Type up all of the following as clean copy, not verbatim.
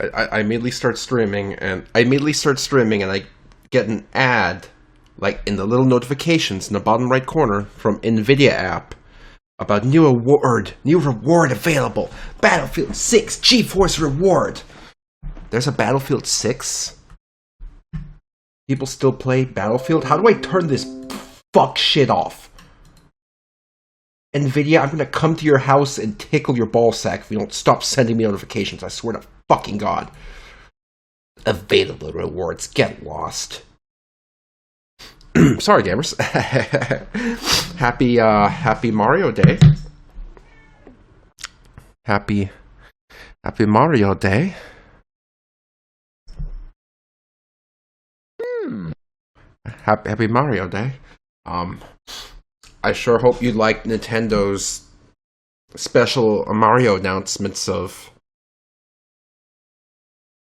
I immediately start streaming, and I get an ad, like in the little notifications in the bottom right corner from NVIDIA app, about new reward available, Battlefield 6 GeForce reward. There's a Battlefield 6? People still play Battlefield? How do I turn this fuck shit off? NVIDIA, I'm gonna come to your house and tickle your ballsack if you don't stop sending me notifications, I swear to fucking God. Available rewards, get lost. Sorry, gamers. Happy Mario Day. Happy Mario Day. Happy Mario Day. I sure hope you like Nintendo's special Mario announcements of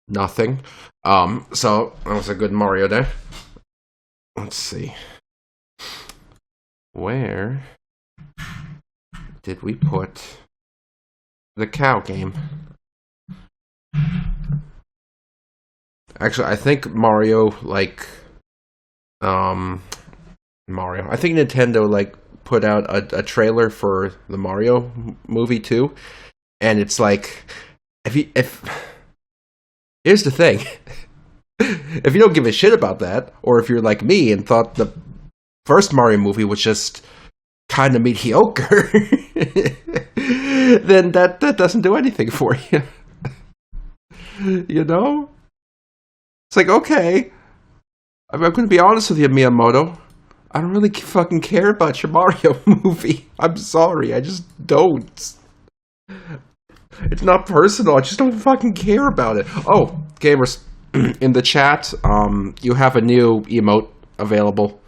nothing. So that was a good Mario Day. Let's see. Where did we put the cow game? Actually, I think Mario, I think Nintendo, put out a trailer for the Mario movie, too. And it's like, here's the thing. If you don't give a shit about that, or if you're like me and thought the first Mario movie was just kind of mediocre, then that doesn't do anything for you. You know? It's like, okay, I'm going to be honest with you, Miyamoto. I don't really fucking care about your Mario movie. I'm sorry, I just don't. It's not personal, I just don't fucking care about it. Oh, gamers, in the chat, you have a new emote available.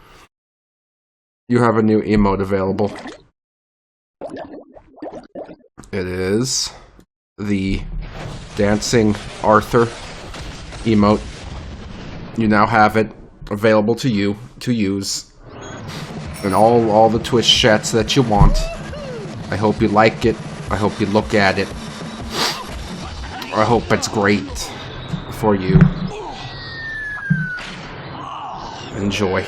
It is the Dancing Arthur emote. You now have it available to you to use in all the Twitch chats that you want. I hope you like it. I hope you look at it. I hope it's great for you. Enjoy.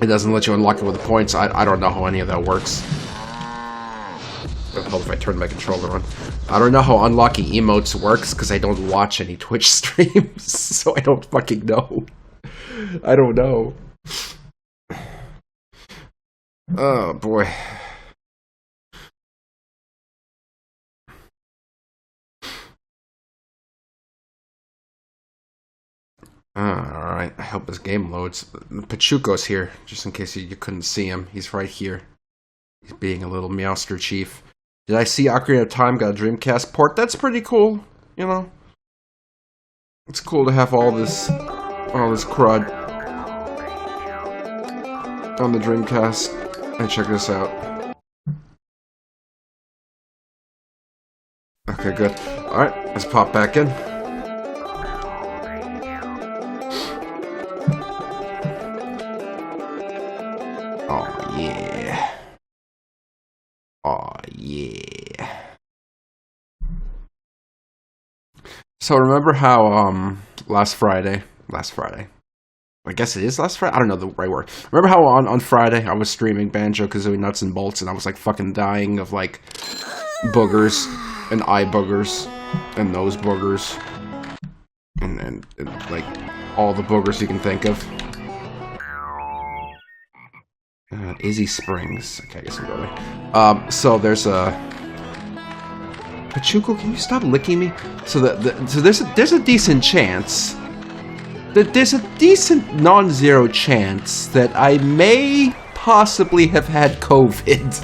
It doesn't let you unlock it with the points. I don't know how any of that works. Hold if I turn my controller on. I don't know how unlocking emotes works because I don't watch any Twitch streams, so I don't fucking know. I don't know. Oh boy. Alright, I hope this game loads. Pachuco's here, just in case you couldn't see him. He's right here. He's being a little Meowster Chief. Did I see Ocarina of Time got a Dreamcast port? That's pretty cool, you know? It's cool to have all this crud on the Dreamcast. And check this out. Okay, good. Alright, let's pop back in. Oh, yeah. Oh, yeah. So remember how, last Friday, I guess it is last Friday? I don't know the right word. Remember how on Friday I was streaming Banjo-Kazooie Nuts and Bolts and I was, fucking dying of, boogers and eye boogers and nose boogers and all the boogers you can think of. Izzy Springs. Okay, I guess I'll go there. So there's a... Pachuco, can you stop licking me? So there's a decent chance... There's a decent non-zero chance that I may possibly have had COVID.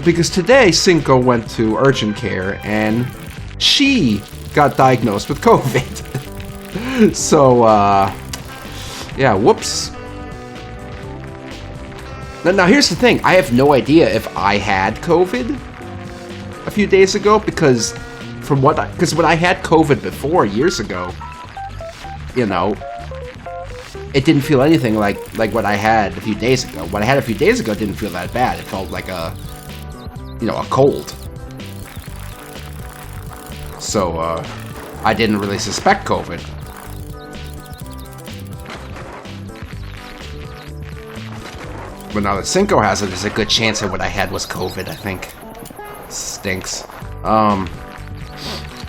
Because today Cinco went to urgent care and she got diagnosed with COVID. So, yeah, whoops. Now here's the thing. I have no idea if I had COVID a few days ago because from what because when I had COVID before years ago, you know, it didn't feel anything like what I had a few days ago. What I had a few days ago didn't feel that bad. It felt like a cold. So I didn't really suspect COVID. But now that Cinco has it, there's a good chance that what I had was COVID, I think. Stinks.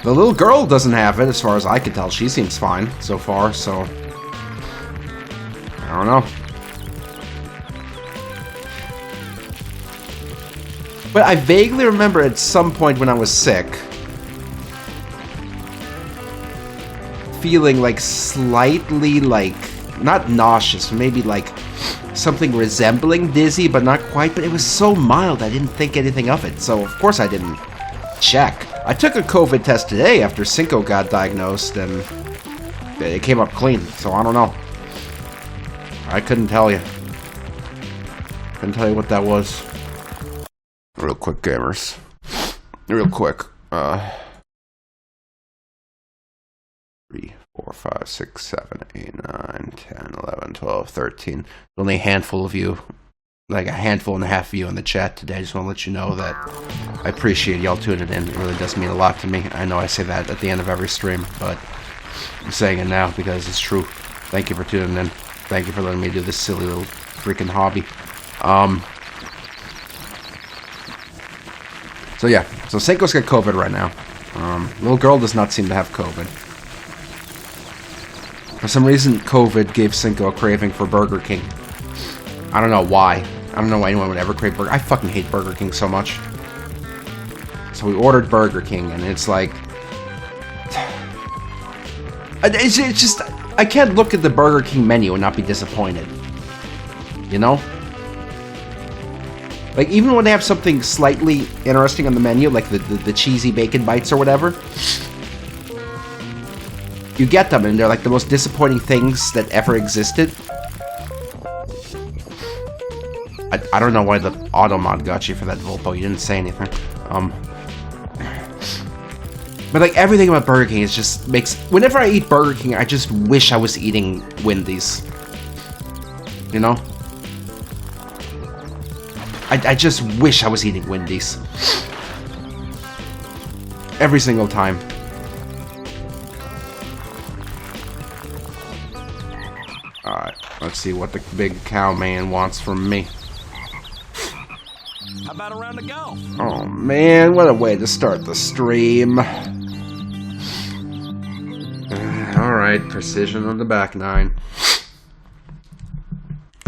The little girl doesn't have it, as far as I can tell. She seems fine so far, so... I don't know. But I vaguely remember at some point when I was sick, feeling like slightly like, not nauseous, maybe like something resembling dizzy, but not quite. But it was so mild, I didn't think anything of it. So of course I didn't check. I took a COVID test today after Cinco got diagnosed, and it came up clean. So I don't know. I couldn't tell you. Couldn't tell you what that was. Real quick, gamers. Real quick. 3, 4, 5, 6, 7, 8, 9, 10, 11, 12, 13. Only a handful of you, like a handful and a half of you in the chat today. I just want to let you know that I appreciate y'all tuning in. It really does mean a lot to me. I know I say that at the end of every stream, but I'm saying it now because it's true. Thank you for tuning in. Thank you for letting me do this silly little freaking hobby. So yeah, so Cinco's got COVID right now. Little girl does not seem to have COVID. For some reason, COVID gave Cinco a craving for Burger King. I don't know why. I don't know why anyone would ever crave Burger. I fucking hate Burger King so much. So we ordered Burger King, and it's like... It's just... I can't look at the Burger King menu and not be disappointed. You know? Like, even when they have something slightly interesting on the menu, like the cheesy bacon bites or whatever, you get them, and they're like the most disappointing things that ever existed. I don't know why the auto mod got you for that, Volpo. You didn't say anything. But like everything about Burger King is just makes... Whenever I eat Burger King, I just wish I was eating Wendy's. You know? I just wish I was eating Wendy's. Every single time. Alright, let's see what the big cow man wants from me. How about a round of golf? Oh man, what a way to start the stream. Alright, precision on the back nine.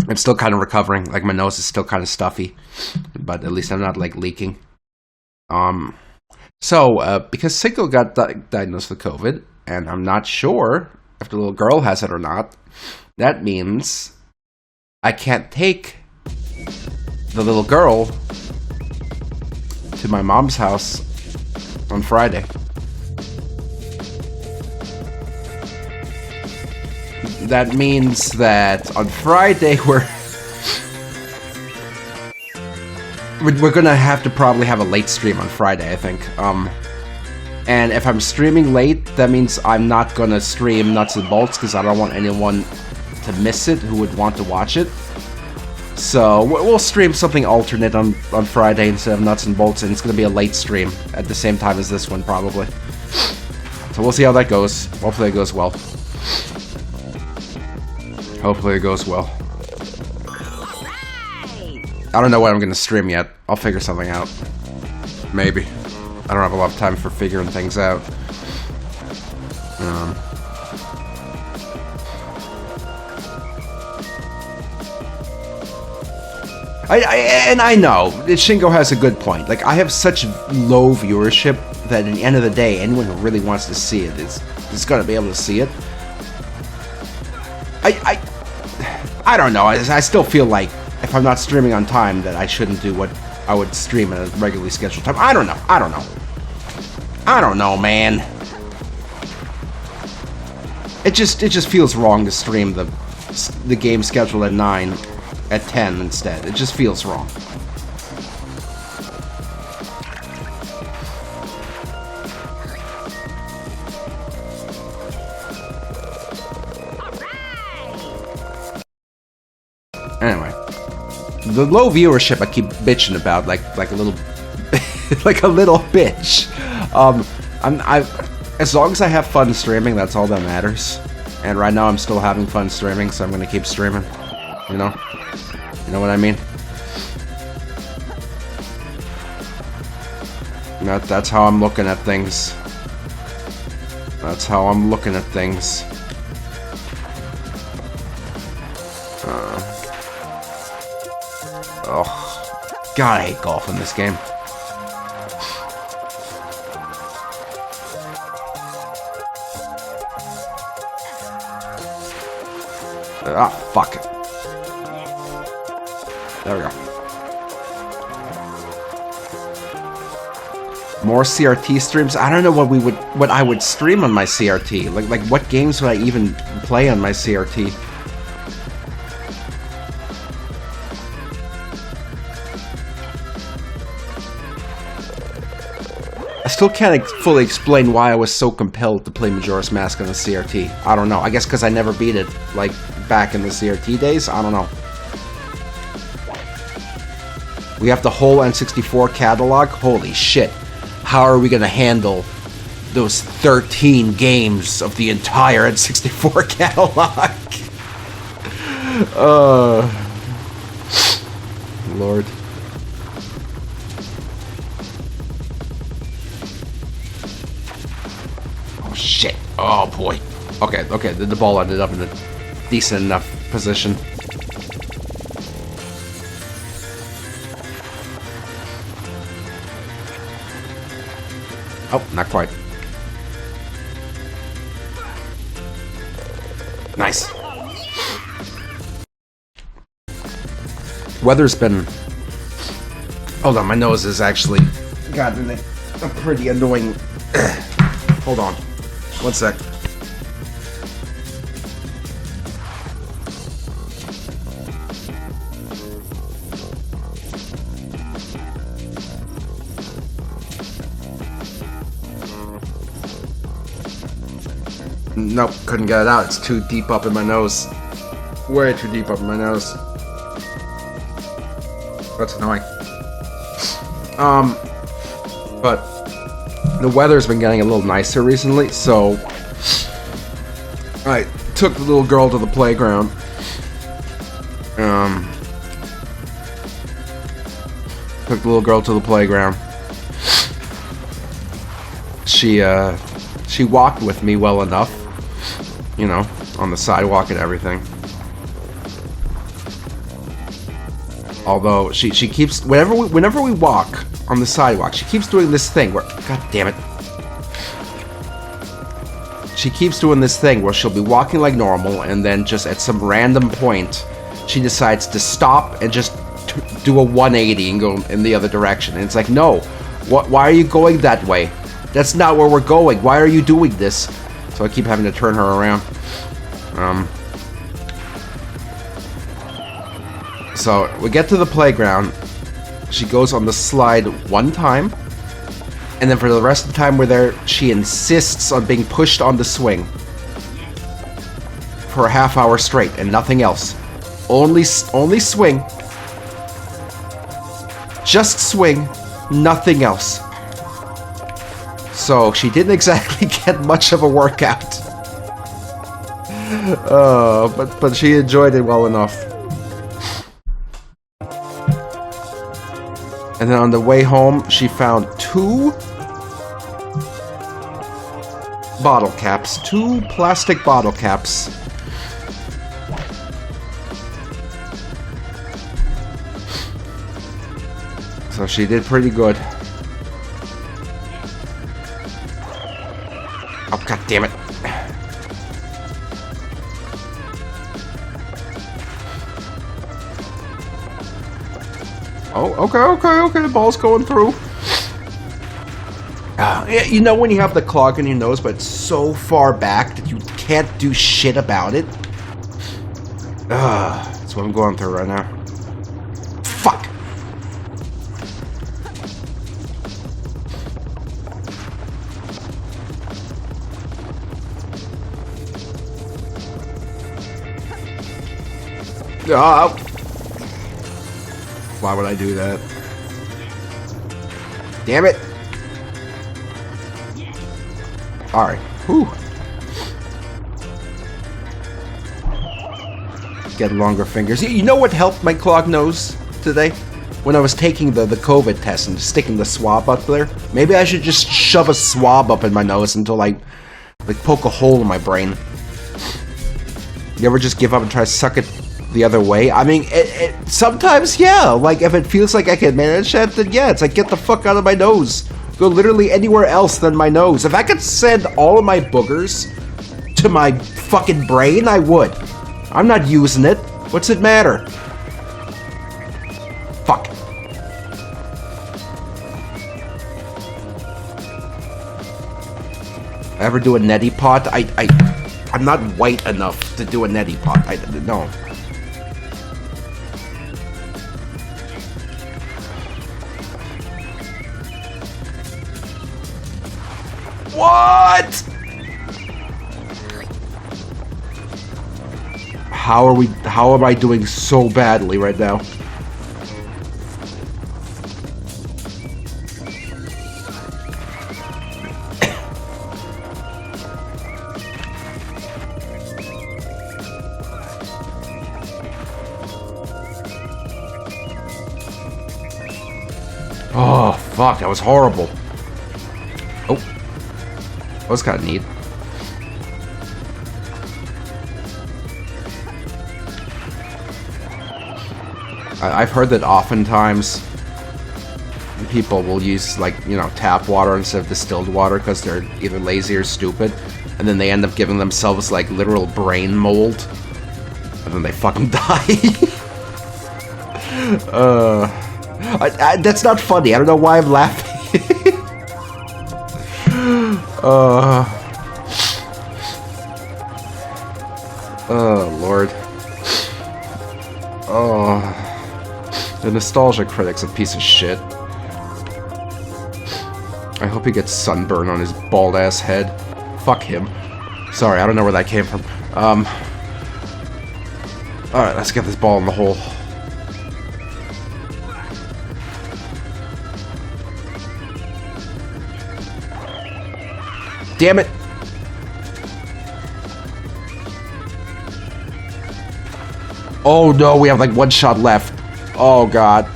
I'm still kind of recovering. Like, my nose is still kind of stuffy. But at least I'm not, like, leaking. Because Cinco got diagnosed with COVID, and I'm not sure if the little girl has it or not, that means I can't take the little girl to my mom's house on Friday. That means that on Friday we're gonna have to probably have a late stream on Friday, I think. And if I'm streaming late, that means I'm not gonna stream Nuts and Bolts because I don't want anyone to miss it who would want to watch it. So we'll stream something alternate on Friday instead of Nuts and Bolts, and it's gonna be a late stream at the same time as this one probably. So we'll see how that goes. Hopefully it goes well. Hopefully it goes well. I don't know what I'm gonna stream yet. I'll figure something out. Maybe. I don't have a lot of time for figuring things out. I know that Shingo has a good point. Like, I have such low viewership that at the end of the day, anyone who really wants to see it is gonna be able to see it. I don't know. I still feel like if I'm not streaming on time, that I shouldn't do what I would stream at a regularly scheduled time. I don't know. I don't know, man. It just feels wrong to stream the game scheduled at 9 at 10 instead. It just feels wrong. the low viewership I keep bitching about, like a little, like a little bitch. As long as I have fun streaming, that's all that matters. And right now I'm still having fun streaming, so I'm gonna keep streaming. You know what I mean? That's how I'm looking at things. That's how I'm looking at things. Oh, God, I hate golf in this game. Ah, fuck it. There we go. More CRT streams? I don't know what I would stream on my CRT. Like what games would I even play on my CRT? I still can't fully explain why I was so compelled to play Majora's Mask on the CRT. I don't know. I guess because I never beat it, like, back in the CRT days? I don't know. We have the whole N64 catalog? Holy shit. How are we gonna handle those 13 games of the entire N64 catalog? Lord. Oh shit. Oh boy. Okay, the ball ended up in a decent enough position. Oh, not quite. Nice. Weather's been... Hold on, my nose is actually gotten a pretty annoying... Hold on. One sec. Nope, couldn't get it out. It's too deep up in my nose. Way too deep up in my nose. That's annoying. But the weather's been getting a little nicer recently, so I took the little girl to the playground. Took the little girl to the playground. She walked with me well enough. You know, on the sidewalk and everything. Although she keeps whenever we walk on the sidewalk, she keeps doing this thing where, god damn it. She keeps doing this thing where she'll be walking like normal, and then just at some random point, she decides to stop and just do a 180 and go in the other direction. And it's like, no, why are you going that way? That's not where we're going. Why are you doing this? So I keep having to turn her around. So we get to the playground. She goes on the slide one time. And then for the rest of the time we're there, she insists on being pushed on the swing. For a half hour straight and nothing else. Only swing. Just swing. Nothing else. So she didn't exactly get much of a workout. But she enjoyed it well enough. And then on the way home, she found 2 bottle caps. 2 plastic bottle caps. So she did pretty good. Oh, god damn it. Oh, okay, the ball's going through. Yeah, you know when you have the clog in your nose, but it's so far back that you can't do shit about it? That's what I'm going through right now. Fuck! Why would I do that? Damn it! Alright. Whew. Get longer fingers. You know what helped my clogged nose today? When I was taking the COVID test and sticking the swab up there. Maybe I should just shove a swab up in my nose until I like poke a hole in my brain. You ever just give up and try to suck it the other way? I mean, sometimes, yeah. Like, if it feels like I can manage that, then yeah, it's like, get the fuck out of my nose. Go literally anywhere else than my nose. If I could send all of my boogers to my fucking brain, I would. I'm not using it. What's it matter? Fuck. Ever do a neti pot? I'm not white enough to do a neti pot. No. What? How am I doing so badly right now? Oh, fuck, that was horrible. Oh. That was kind of neat. I've heard that oftentimes people will use, like, you know, tap water instead of distilled water because they're either lazy or stupid, and then they end up giving themselves, like, literal brain mold, and then they fucking die. That's not funny. I don't know why I'm laughing. Oh, Lord. Oh. The nostalgia critic's a piece of shit. I hope he gets sunburn on his bald-ass head. Fuck him. Sorry, I don't know where that came from. Alright, let's get this ball in the hole. Damn it! Oh no, we have like one shot left. Oh god.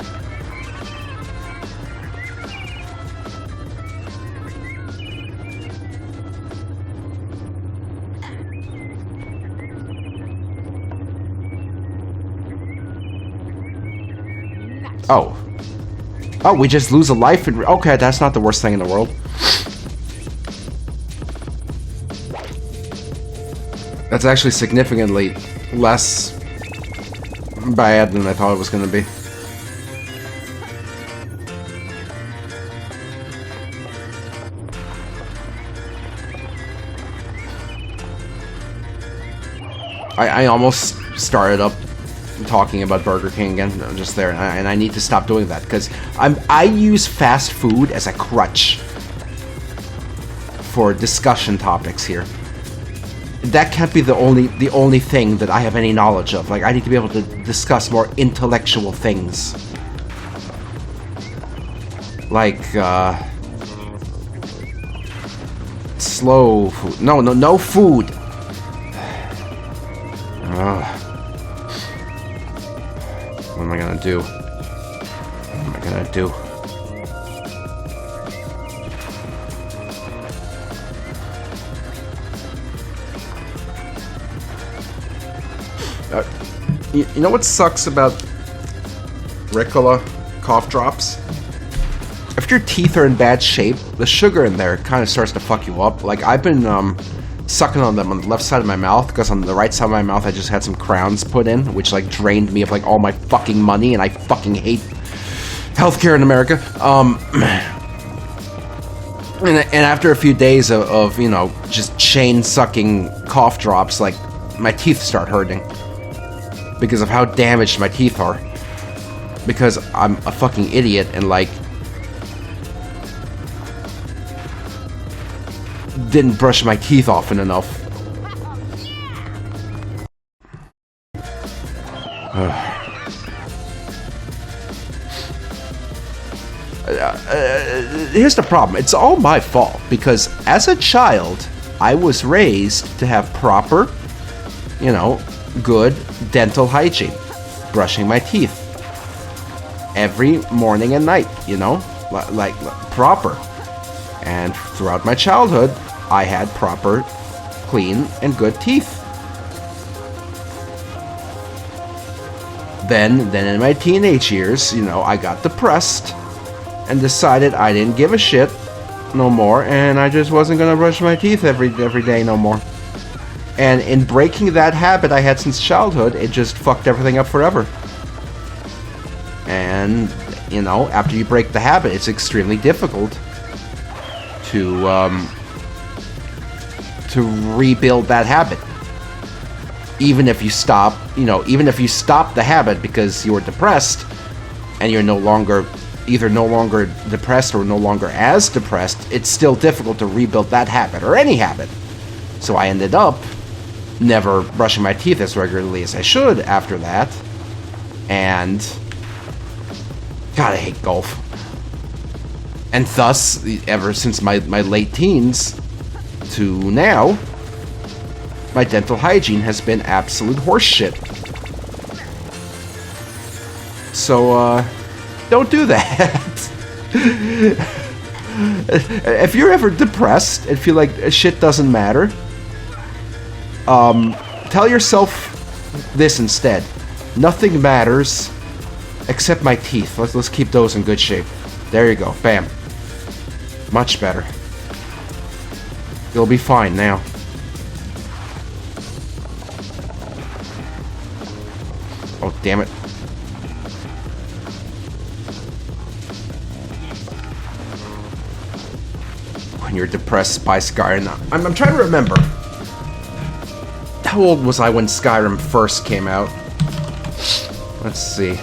Oh. Oh, we just lose a life and okay, that's not the worst thing in the world. That's actually significantly less bad than I thought it was going to be. I almost started up talking about Burger King again, just there, and I need to stop doing that because I use fast food as a crutch for discussion topics here. That can't be the only thing that I have any knowledge of. Like, I need to be able to discuss more intellectual things. Like, slow food. No food. What am I gonna do? What am I gonna do? You know what sucks about Ricola cough drops? If your teeth are in bad shape, the sugar in there kind of starts to fuck you up. Like, I've been sucking on them on the left side of my mouth because on the right side of my mouth I just had some crowns put in, which like drained me of like all my fucking money, and I fucking hate healthcare in America. And after a few days of you know, just chain sucking cough drops, like my teeth start hurting. Because of how damaged my teeth are. Because I'm a fucking idiot and like didn't brush my teeth often enough. Here's the problem. It's all my fault because as a child, I was raised to have proper, good dental hygiene. Brushing my teeth every morning and night, like proper. And throughout my childhood, I had proper, clean, and good teeth. Then in my teenage years, I got depressed and decided I didn't give a shit no more, and I just wasn't gonna brush my teeth every day no more. And in breaking that habit I had since childhood, it just fucked everything up forever. And, after you break the habit, it's extremely difficult to rebuild that habit. Even if you stop, even if you stop the habit because you're depressed and you're no longer depressed or no longer as depressed, it's still difficult to rebuild that habit or any habit. So I ended up never brushing my teeth as regularly as I should after that. And God, I hate golf. And thus, ever since my late teens to now, my dental hygiene has been absolute horseshit. So, don't do that. If you're ever depressed and feel like shit doesn't matter, tell yourself this instead. Nothing matters except my teeth. Let's keep those in good shape. There you go. Bam. Much better. You'll be fine now. Oh, damn it. When you're depressed by Skyrim. I'm trying to remember. How old was I when Skyrim first came out? Let's see.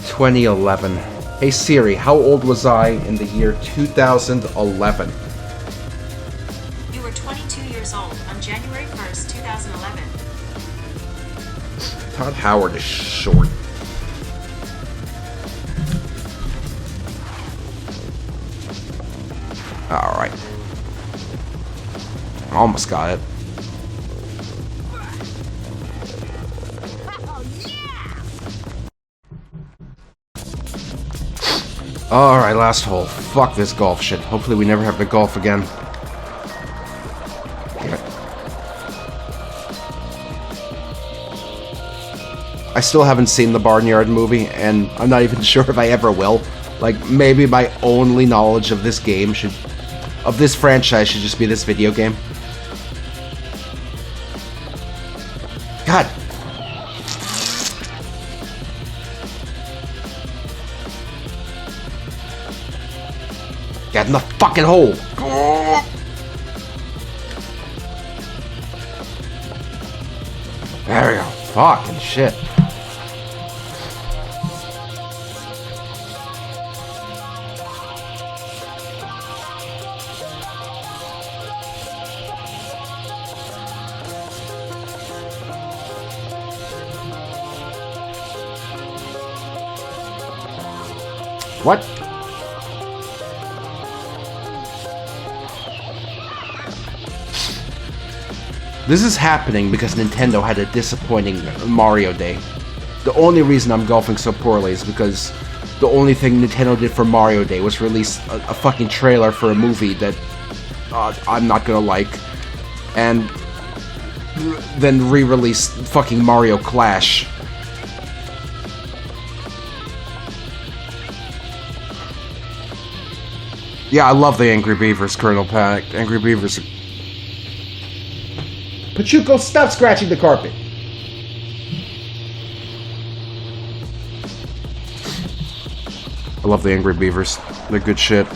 2011. Hey Siri, how old was I in the year 2011? You were 22 years old on January 1st, 2011. Todd Howard is short. Alright. Almost got it. Alright, last hole. Fuck this golf shit. Hopefully we never have to golf again. Damn it. I still haven't seen the Barnyard movie, and I'm not even sure if I ever will. Like, maybe my only knowledge of this game of this franchise should just be this video game. God. Get in the fucking hole. There we go. Fucking shit. What? This is happening because Nintendo had a disappointing Mario Day. The only reason I'm golfing so poorly is because the only thing Nintendo did for Mario Day was release a fucking trailer for a movie that I'm not gonna like, and then re-release fucking Mario Clash. Yeah, I love the Angry Beavers, Colonel Panic. Angry Beavers. Pachuco, stop scratching the carpet. I love the Angry Beavers. They're good shit.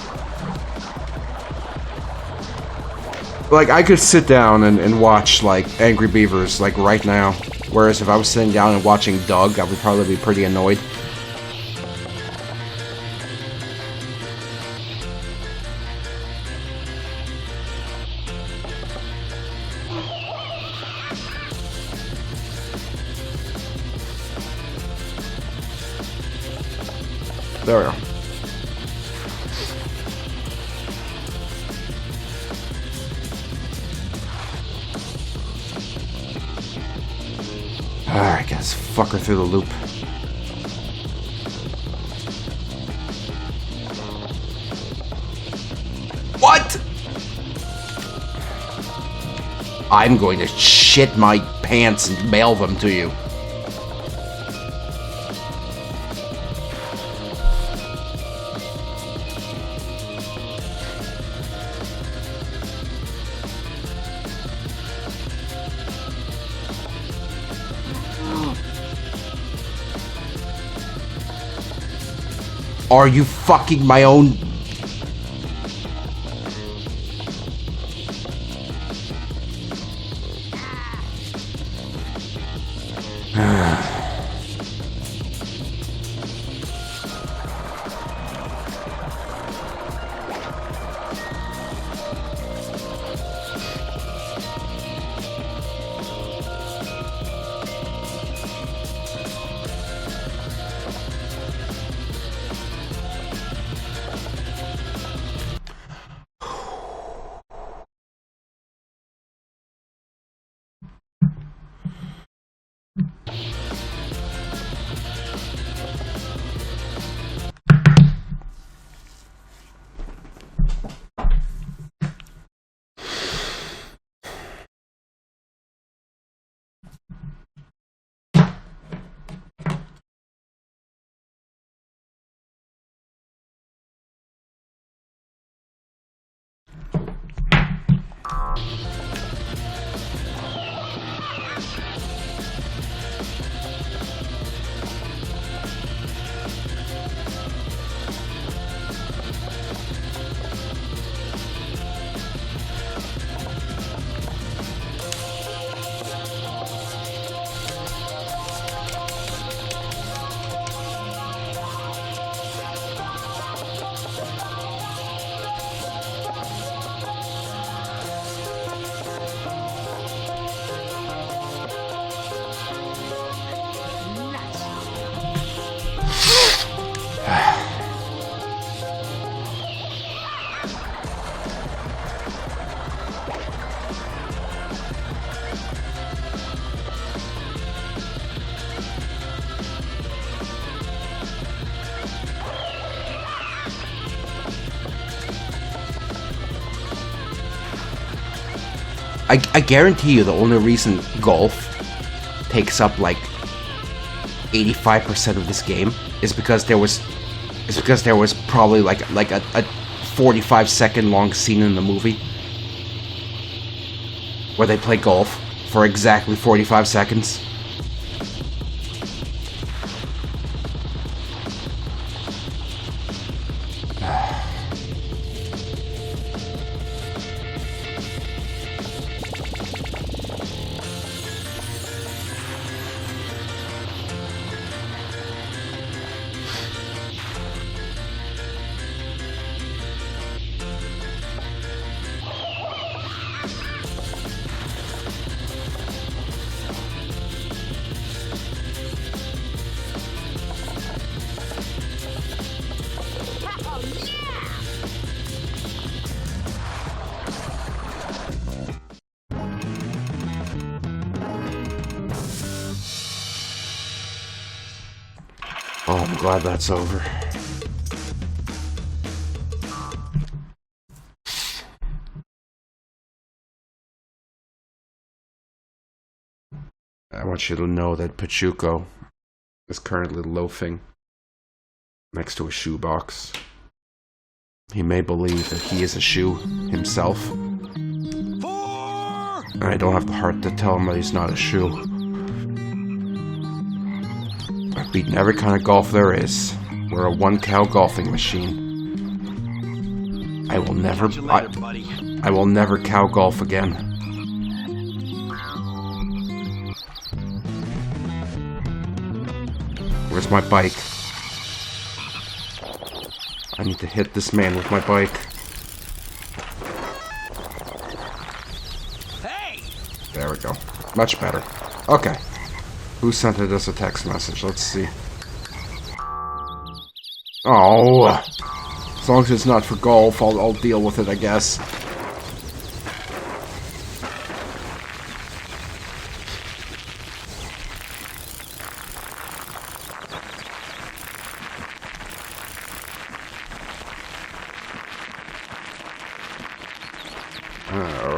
Like, I could sit down and watch, like, Angry Beavers, like, right now. Whereas if I was sitting down and watching Doug, I would probably be pretty annoyed. There we go. Alright, guys, fuck her through the loop. What? I'm going to shit my pants and mail them to you. Are you fucking my own? I guarantee you the only reason golf takes up like 85% of this game is because there was probably like a 45-second long scene in the movie where they play golf for exactly 45 seconds. Oh, I'm glad that's over. I want you to know that Pachuco is currently loafing next to a shoebox. He may believe that he is a shoe himself. And I don't have the heart to tell him that he's not a shoe. I've beaten every kind of golf there is. We're a one-cow golfing machine. I will never... I will never cow golf again. Where's my bike? I need to hit this man with my bike. Hey! There we go. Much better. Okay. Who sent us a text message? Let's see. Oh. As long as it's not for golf, I'll deal with it, I guess.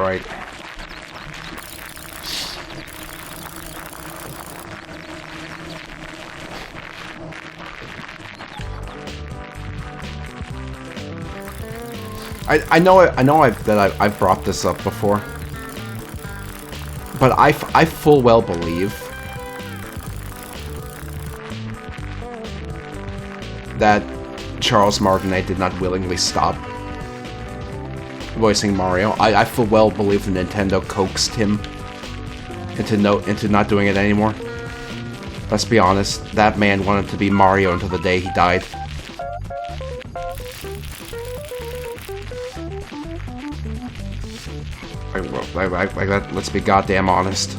right. I know I've brought this up before, but I full well believe that Charles Martinet did not willingly stop voicing Mario. I full well believe that Nintendo coaxed him into not doing it anymore. Let's be honest, that man wanted to be Mario until the day he died. Like that, let's be goddamn honest.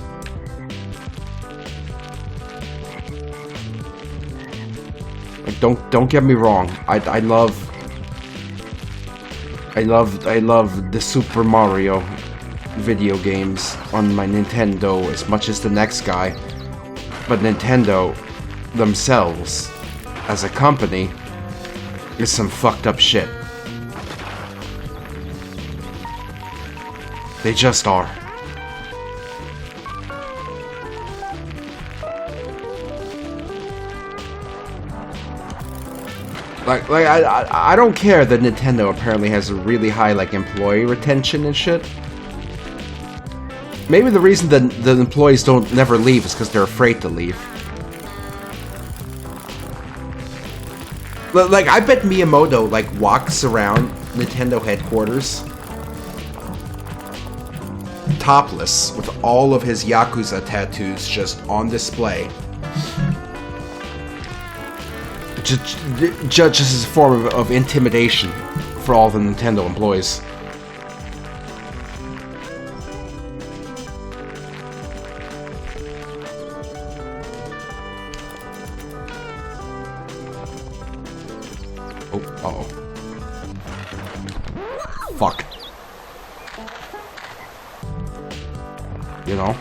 Like, don't get me wrong. I love the Super Mario video games on my Nintendo as much as the next guy. But Nintendo themselves, as a company, is some fucked up shit. They just are. Like I don't care that Nintendo apparently has a really high like employee retention and shit. Maybe the reason that the employees don't never leave is because they're afraid to leave. Like I bet Miyamoto like walks around Nintendo headquarters topless with all of his Yakuza tattoos just on display. Just as a form of intimidation for all the Nintendo employees. Oh, uh-oh. Fuck. You know?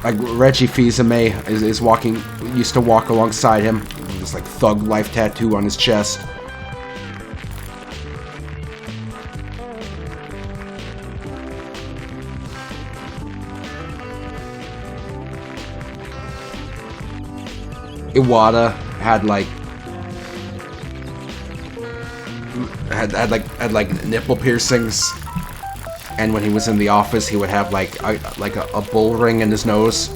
Like Reggie Fils-Aimé is walking, used to walk alongside him. This like thug life tattoo on his chest. Iwata had like nipple piercings. And when he was in the office, he would have like a bull ring in his nose.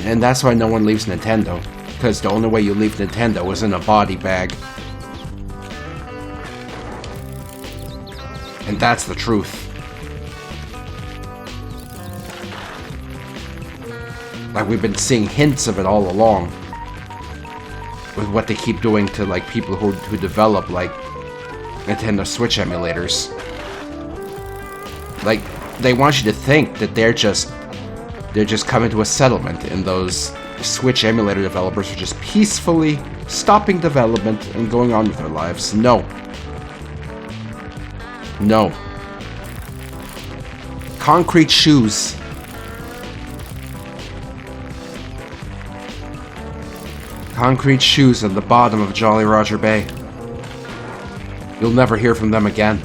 And that's why no one leaves Nintendo. Because the only way you leave Nintendo is in a body bag. And that's the truth. Like, we've been seeing hints of it all along. With what they keep doing to, like, people who develop, like, Nintendo Switch emulators. Like, they want you to think that they're just coming to a settlement, and those Switch emulator developers are just peacefully stopping development and going on with their lives. No. No. Concrete shoes. Concrete shoes at the bottom of Jolly Roger Bay. You'll never hear from them again.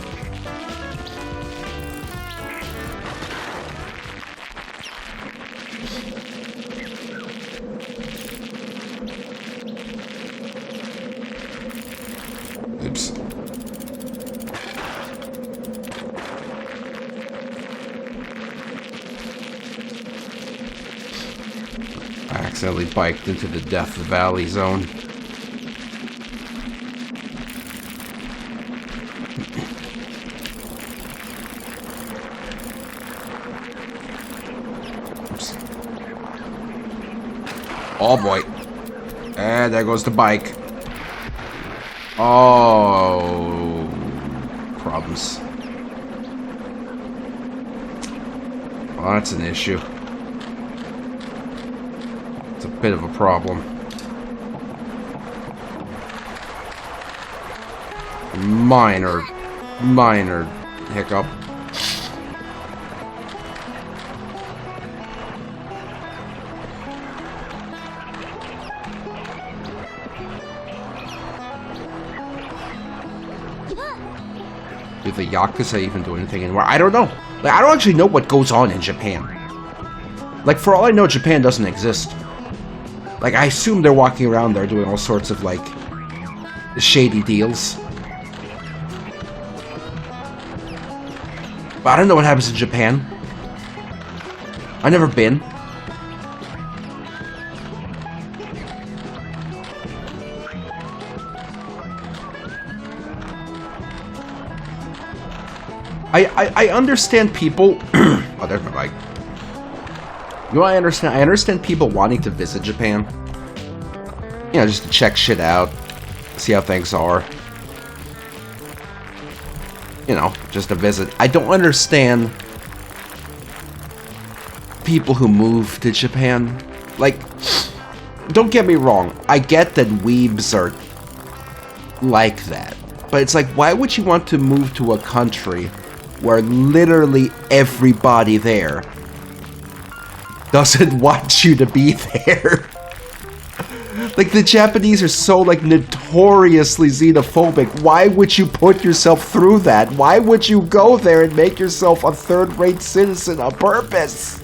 Oops. I accidentally biked into the Death Valley zone. Oops. Oh boy. And there goes the bike. Oh, problems. Well, that's an issue. It's a bit of a problem. Minor hiccup. Do the Yakuza even do anything anymore? I don't know. Like, I don't actually know what goes on in Japan. Like, for all I know, Japan doesn't exist. Like, I assume they're walking around there doing all sorts of, like, shady deals. But I don't know what happens in Japan. I've never been. I understand people. Oh, there's my bike. You know what I understand? I understand people wanting to visit Japan. You know, just to check shit out, see how things are. You know, just to visit. I don't understand people who move to Japan. Like, don't get me wrong. I get that weebs are like that. But it's like, why would you want to move to a country where literally everybody there doesn't want you to be there? Like, the Japanese are so, like, notoriously xenophobic. Why would you put yourself through that? Why would you go there and make yourself a third-rate citizen on purpose?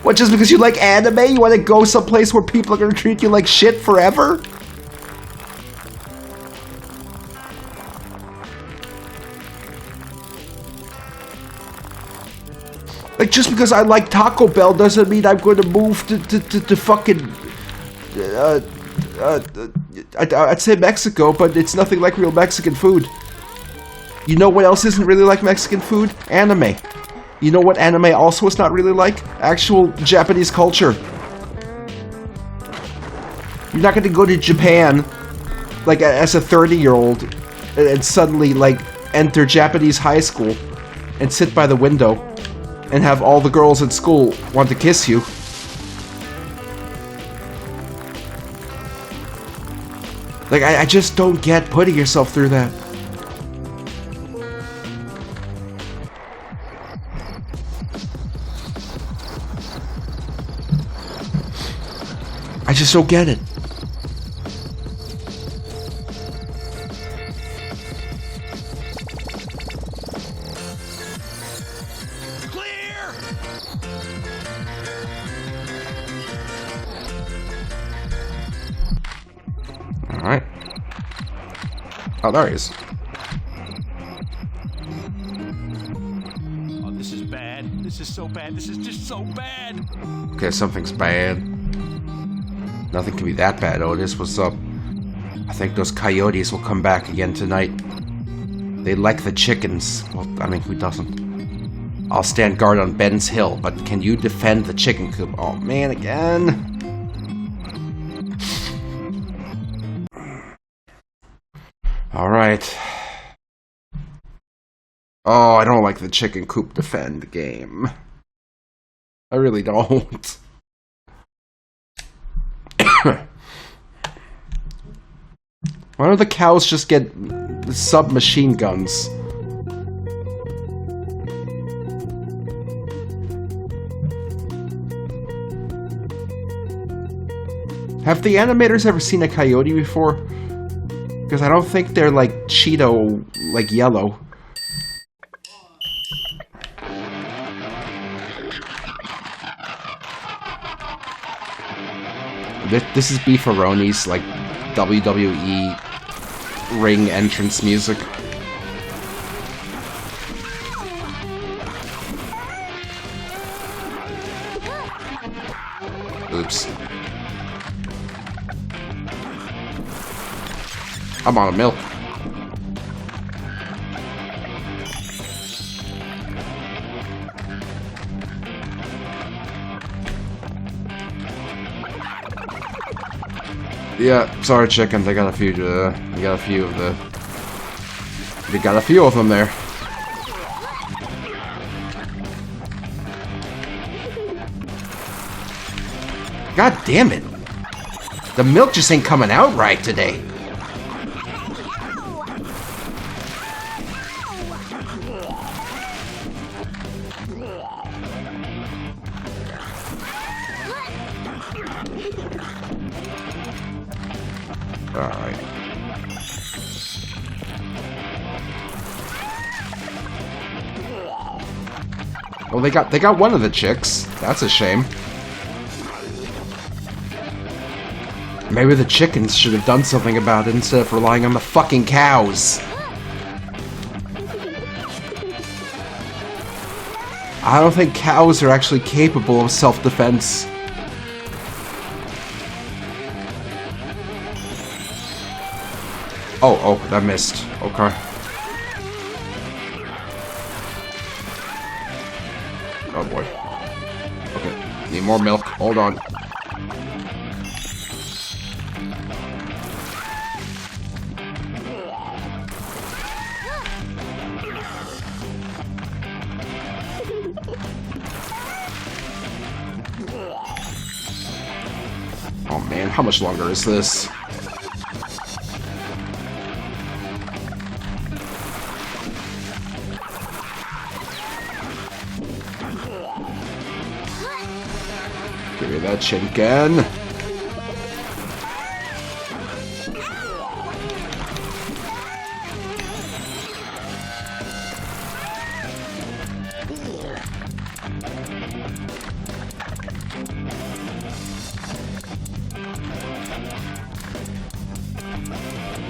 What, just because you like anime? You want to go someplace where people are going to treat you like shit forever? Like, just because I like Taco Bell doesn't mean I'm going to move to fucking... I'd say Mexico, but it's nothing like real Mexican food. You know what else isn't really like Mexican food? Anime. You know what anime also is not really like? Actual Japanese culture. You're not going to go to Japan, like, as a 30-year-old, and suddenly, like, enter Japanese high school and sit by the window and have all the girls at school want to kiss you. Like, I just don't get putting yourself through that. I just don't get it. Alright. Oh, there he is. Oh, this is bad. This is so bad. This is just so bad. Okay, something's bad. Nothing can be that bad, Otis. What's up? I think those coyotes will come back again tonight. They like the chickens. Well, I mean, who doesn't? I'll stand guard on Ben's Hill, but can you defend the chicken coop? Oh, man, again. Alright. Oh, I don't like the chicken coop defend game. I really don't. Why don't the cows just get submachine guns? Have the animators ever seen a coyote before? Because I don't think they're like Cheeto, like yellow. This is Beefaroni's like WWE ring entrance music. Oops. I'm on a milk. Yeah, sorry, chicken. They got a few. They got a few of the. They got a few of them there. God damn it! The milk just ain't coming out right today. Alright. Oh, they got one of the chicks. That's a shame. Maybe the chickens should have done something about it instead of relying on the fucking cows. I don't think cows are actually capable of self-defense. Oh, that missed. Okay. Oh boy. Okay, need more milk. Hold on. Oh man, how much longer is this? Give me that chicken.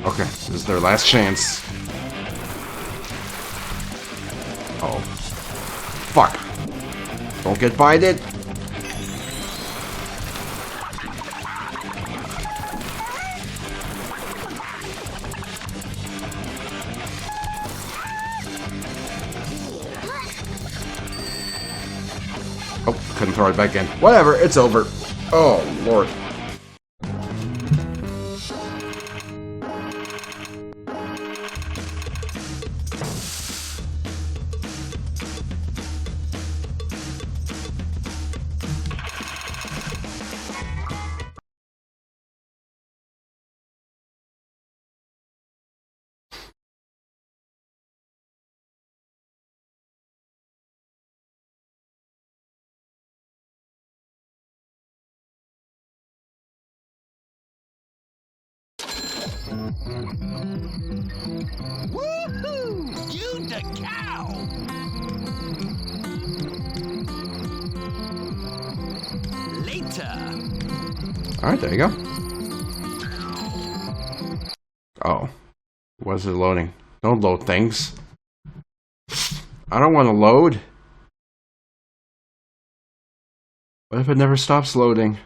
Okay, this is their last chance. Uh-oh. Fuck. Don't get bided. Oh, couldn't throw it back in. Whatever, it's over. Oh, Lord. Woohoo! You the cow! Later. Alright, there you go. Oh. What's it loading? Don't load things. I don't want to load. What if it never stops loading?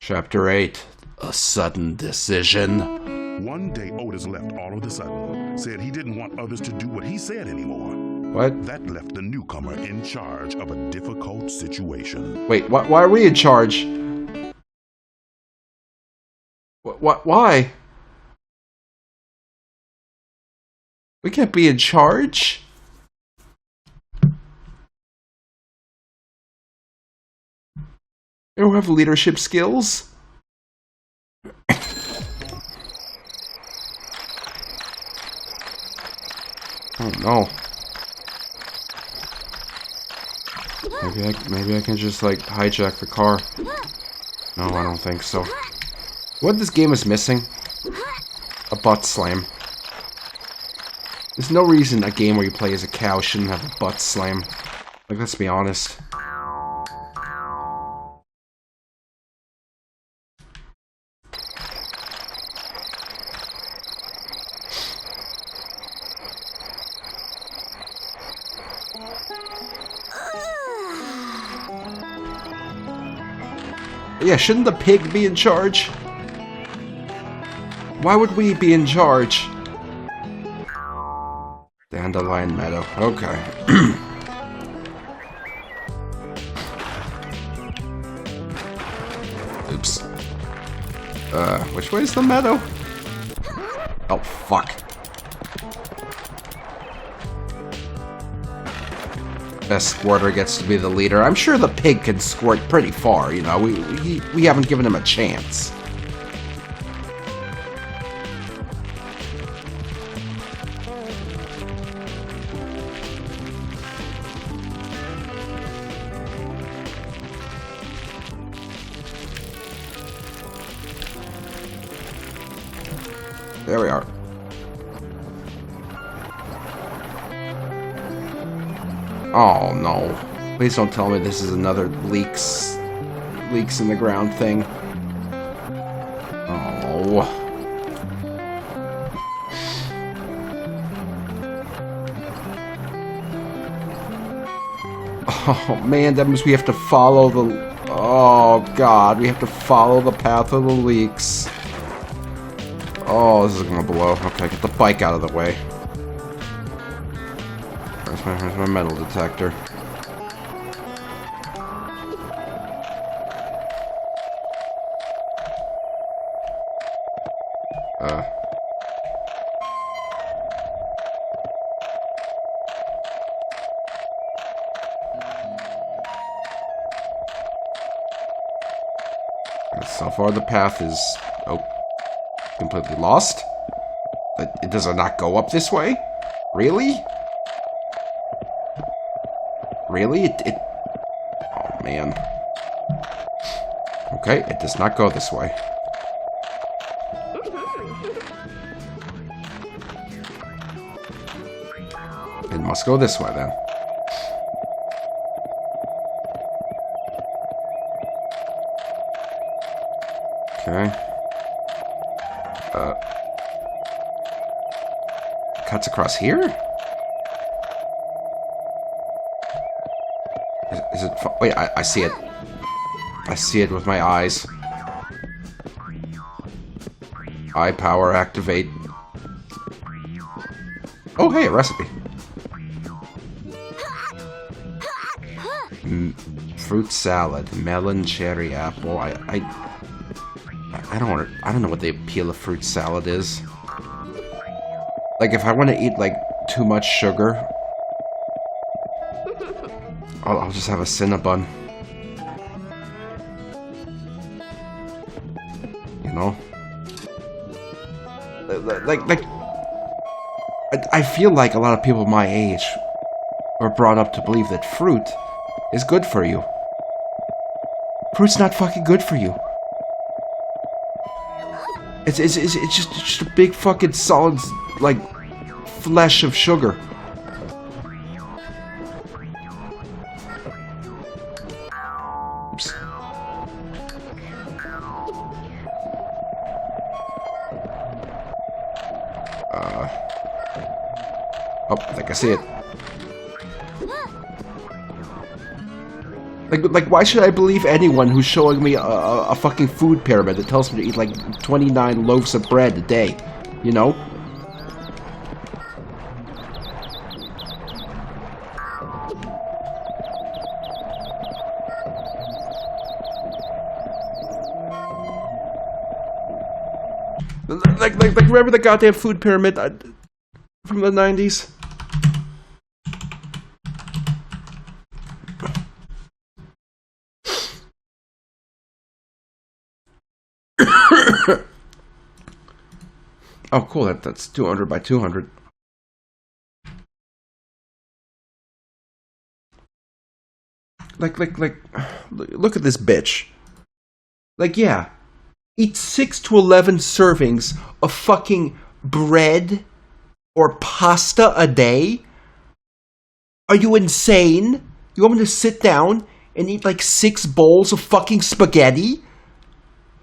Chapter 8. A sudden decision. One day Otis left all of a sudden, said he didn't want others to do what he said anymore. What? That left the newcomer in charge of a difficult situation. Wait, why are we in charge? Why? We can't be in charge? You don't have leadership skills? Oh no. Maybe I can just like hijack the car. No, I don't think so. What this game is missing? A butt slam. There's no reason a game where you play as a cow shouldn't have a butt slam. Like, let's be honest. Yeah, shouldn't the pig be in charge? Why would we be in charge? Dandelion Meadow. Okay. Oops. Which way is the meadow? Oh, fuck. Best squirter gets to be the leader. I'm sure the pig can squirt pretty far, you know. We haven't given him a chance. There we are. Oh no. Please don't tell me this is another leaks in the ground thing. Oh. Oh man, that means we have to follow the... Oh god, we have to follow the path of the leaks. Oh, this is gonna blow. Okay, get the bike out of the way. Where's my metal detector? So far the path is... Oh. Completely lost? Does it not go up this way? Really? Really? It... Oh, man. Okay, it does not go this way. It must go this way, then. Okay. Cuts across here? Is it... Wait, I see it. I see it with my eyes. Eye power activate. Oh, hey, a recipe. Fruit salad, melon, cherry, apple. I don't know what the appeal of fruit salad is. Like, if I want to eat, like, too much sugar, I'll just have a Cinnabon. You know? Like, I feel like a lot of people my age were brought up to believe that fruit is good for you. Fruit's not fucking good for you. It's just a big fucking solid, like, flesh of sugar. Oops. Oh, I think I see it. Like, why should I believe anyone who's showing me a fucking food pyramid that tells me to eat, like, 29 loaves of bread a day? You know? Like, remember the goddamn food pyramid from the 90s? Oh, cool. That's 200 by 200. Like, look at this bitch. Like, yeah. Eat 6 to 11 servings of fucking bread or pasta a day? Are you insane? You want me to sit down and eat like 6 bowls of fucking spaghetti?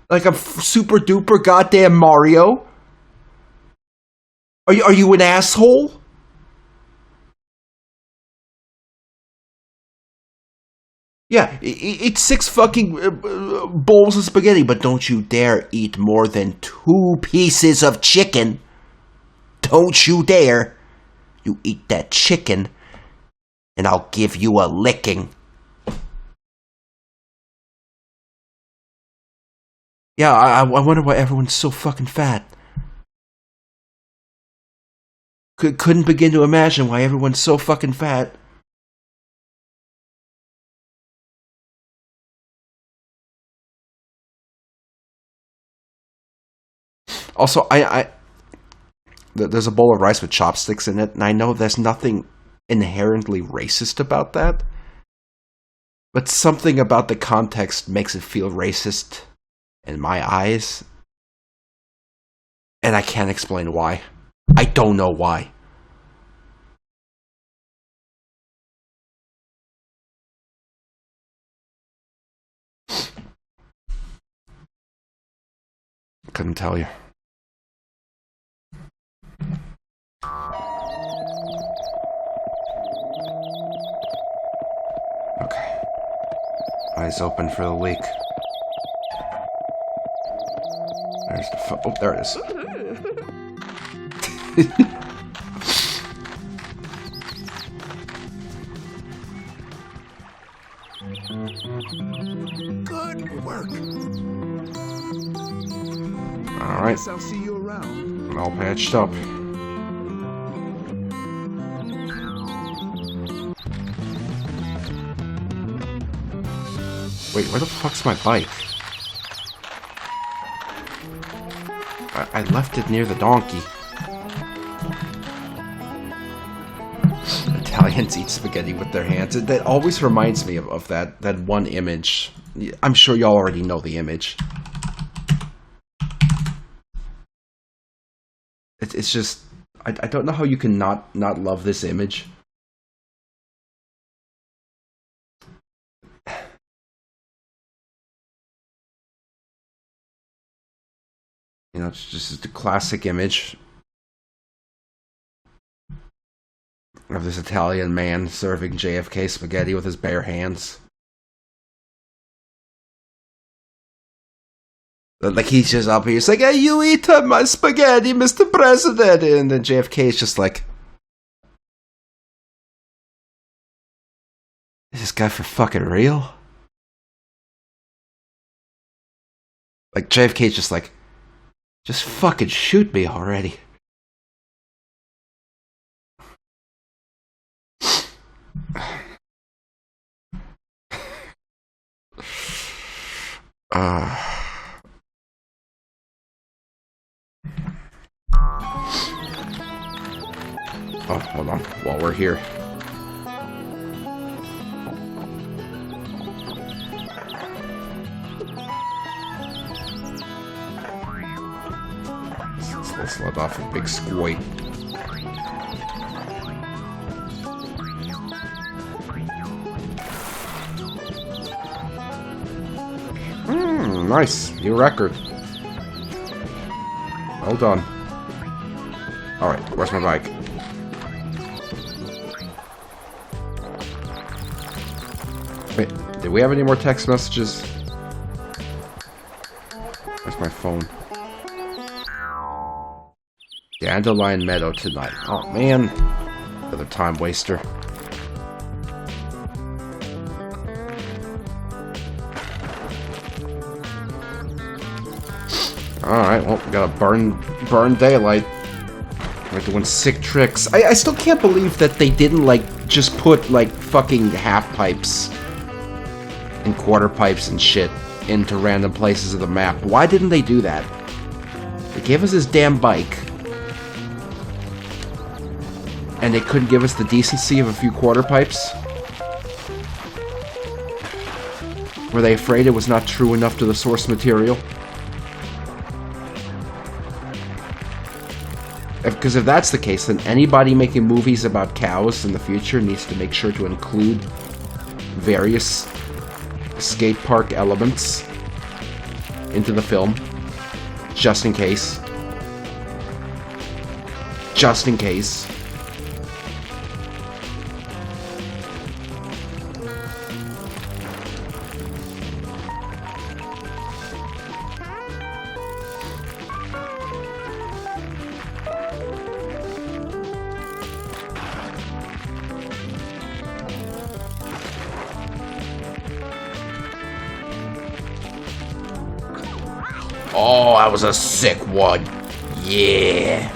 Like I'm super duper goddamn Mario? Are you an asshole? Yeah, eat 6 fucking bowls of spaghetti, but don't you dare eat more than 2 pieces of chicken. Don't you dare. You eat that chicken, and I'll give you a licking. Yeah, I wonder why everyone's so fucking fat. Couldn't begin to imagine why everyone's so fucking fat. Also, there's a bowl of rice with chopsticks in it, and I know there's nothing inherently racist about that, but something about the context makes it feel racist in my eyes, and I can't explain why. I don't know why. couldn't tell you. Okay. Eyes open for the leak. There's the oh, there it is. Good work. All right. Guess I'll see you around. All patched up. Wait, where the fuck's my bike? I left it near the donkey. Italians eat spaghetti with their hands. That always reminds me of that one image. I'm sure y'all already know the image. It's just... I don't know how you can not love this image. You know, it's just the classic image of this Italian man serving JFK spaghetti with his bare hands. Like, he's just up here, he's like, hey, you eat my spaghetti, Mr. President! And then JFK is just like, is this guy for fucking real? Like, JFK is just like, just fucking shoot me already. Oh, hold on. While we're here. Let's let off a big squeak. Nice. New record. Well done. Alright, where's my bike? Wait, did we have any more text messages? Where's my phone? Dandelion Meadow tonight. Oh man. Another time waster. Alright, well, we gotta burn daylight. We're doing sick tricks. I still can't believe that they didn't, like, just put, like, fucking half pipes and quarter pipes and shit into random places of the map. Why didn't they do that? They gave us this damn bike. And they couldn't give us the decency of a few quarter pipes? Were they afraid it was not true enough to the source material? Because if that's the case, then anybody making movies about cows in the future needs to make sure to include various skate park elements into the film. Just in case. Just in case. Oh, that was a sick one. Yeah.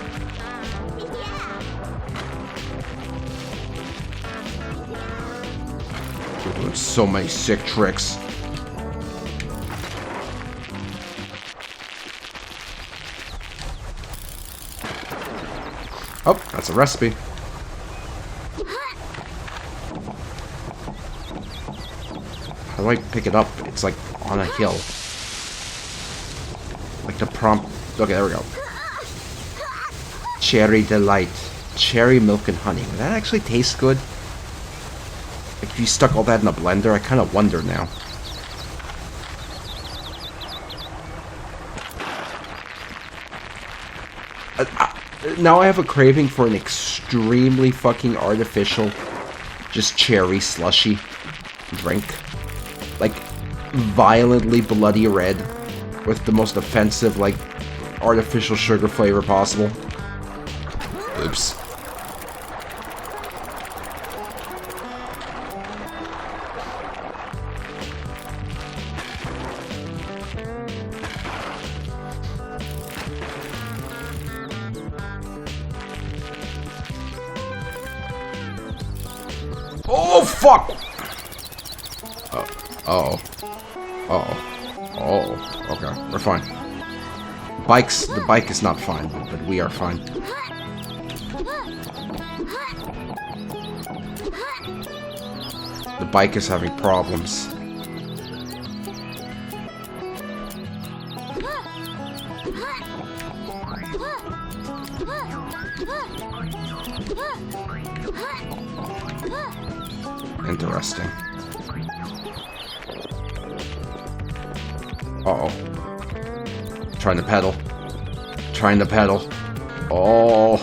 We're doing so many sick tricks. Oh, that's a recipe. How do I pick it up? It's like on a hill. Like the prompt. Okay, there we go. Cherry Delight. Cherry milk and honey. Would that actually taste good? Like if you stuck all that in a blender, I kind of wonder now. now I have a craving for an extremely fucking artificial, just cherry slushy drink. Like, violently bloody red with the most offensive, like, artificial sugar flavor possible. Oops. Oh, fuck! Oh, okay, we're fine. The bike is not fine, but we are fine. The bike is having problems. Interesting. Uh-oh. Trying to pedal. Trying to pedal. Oh.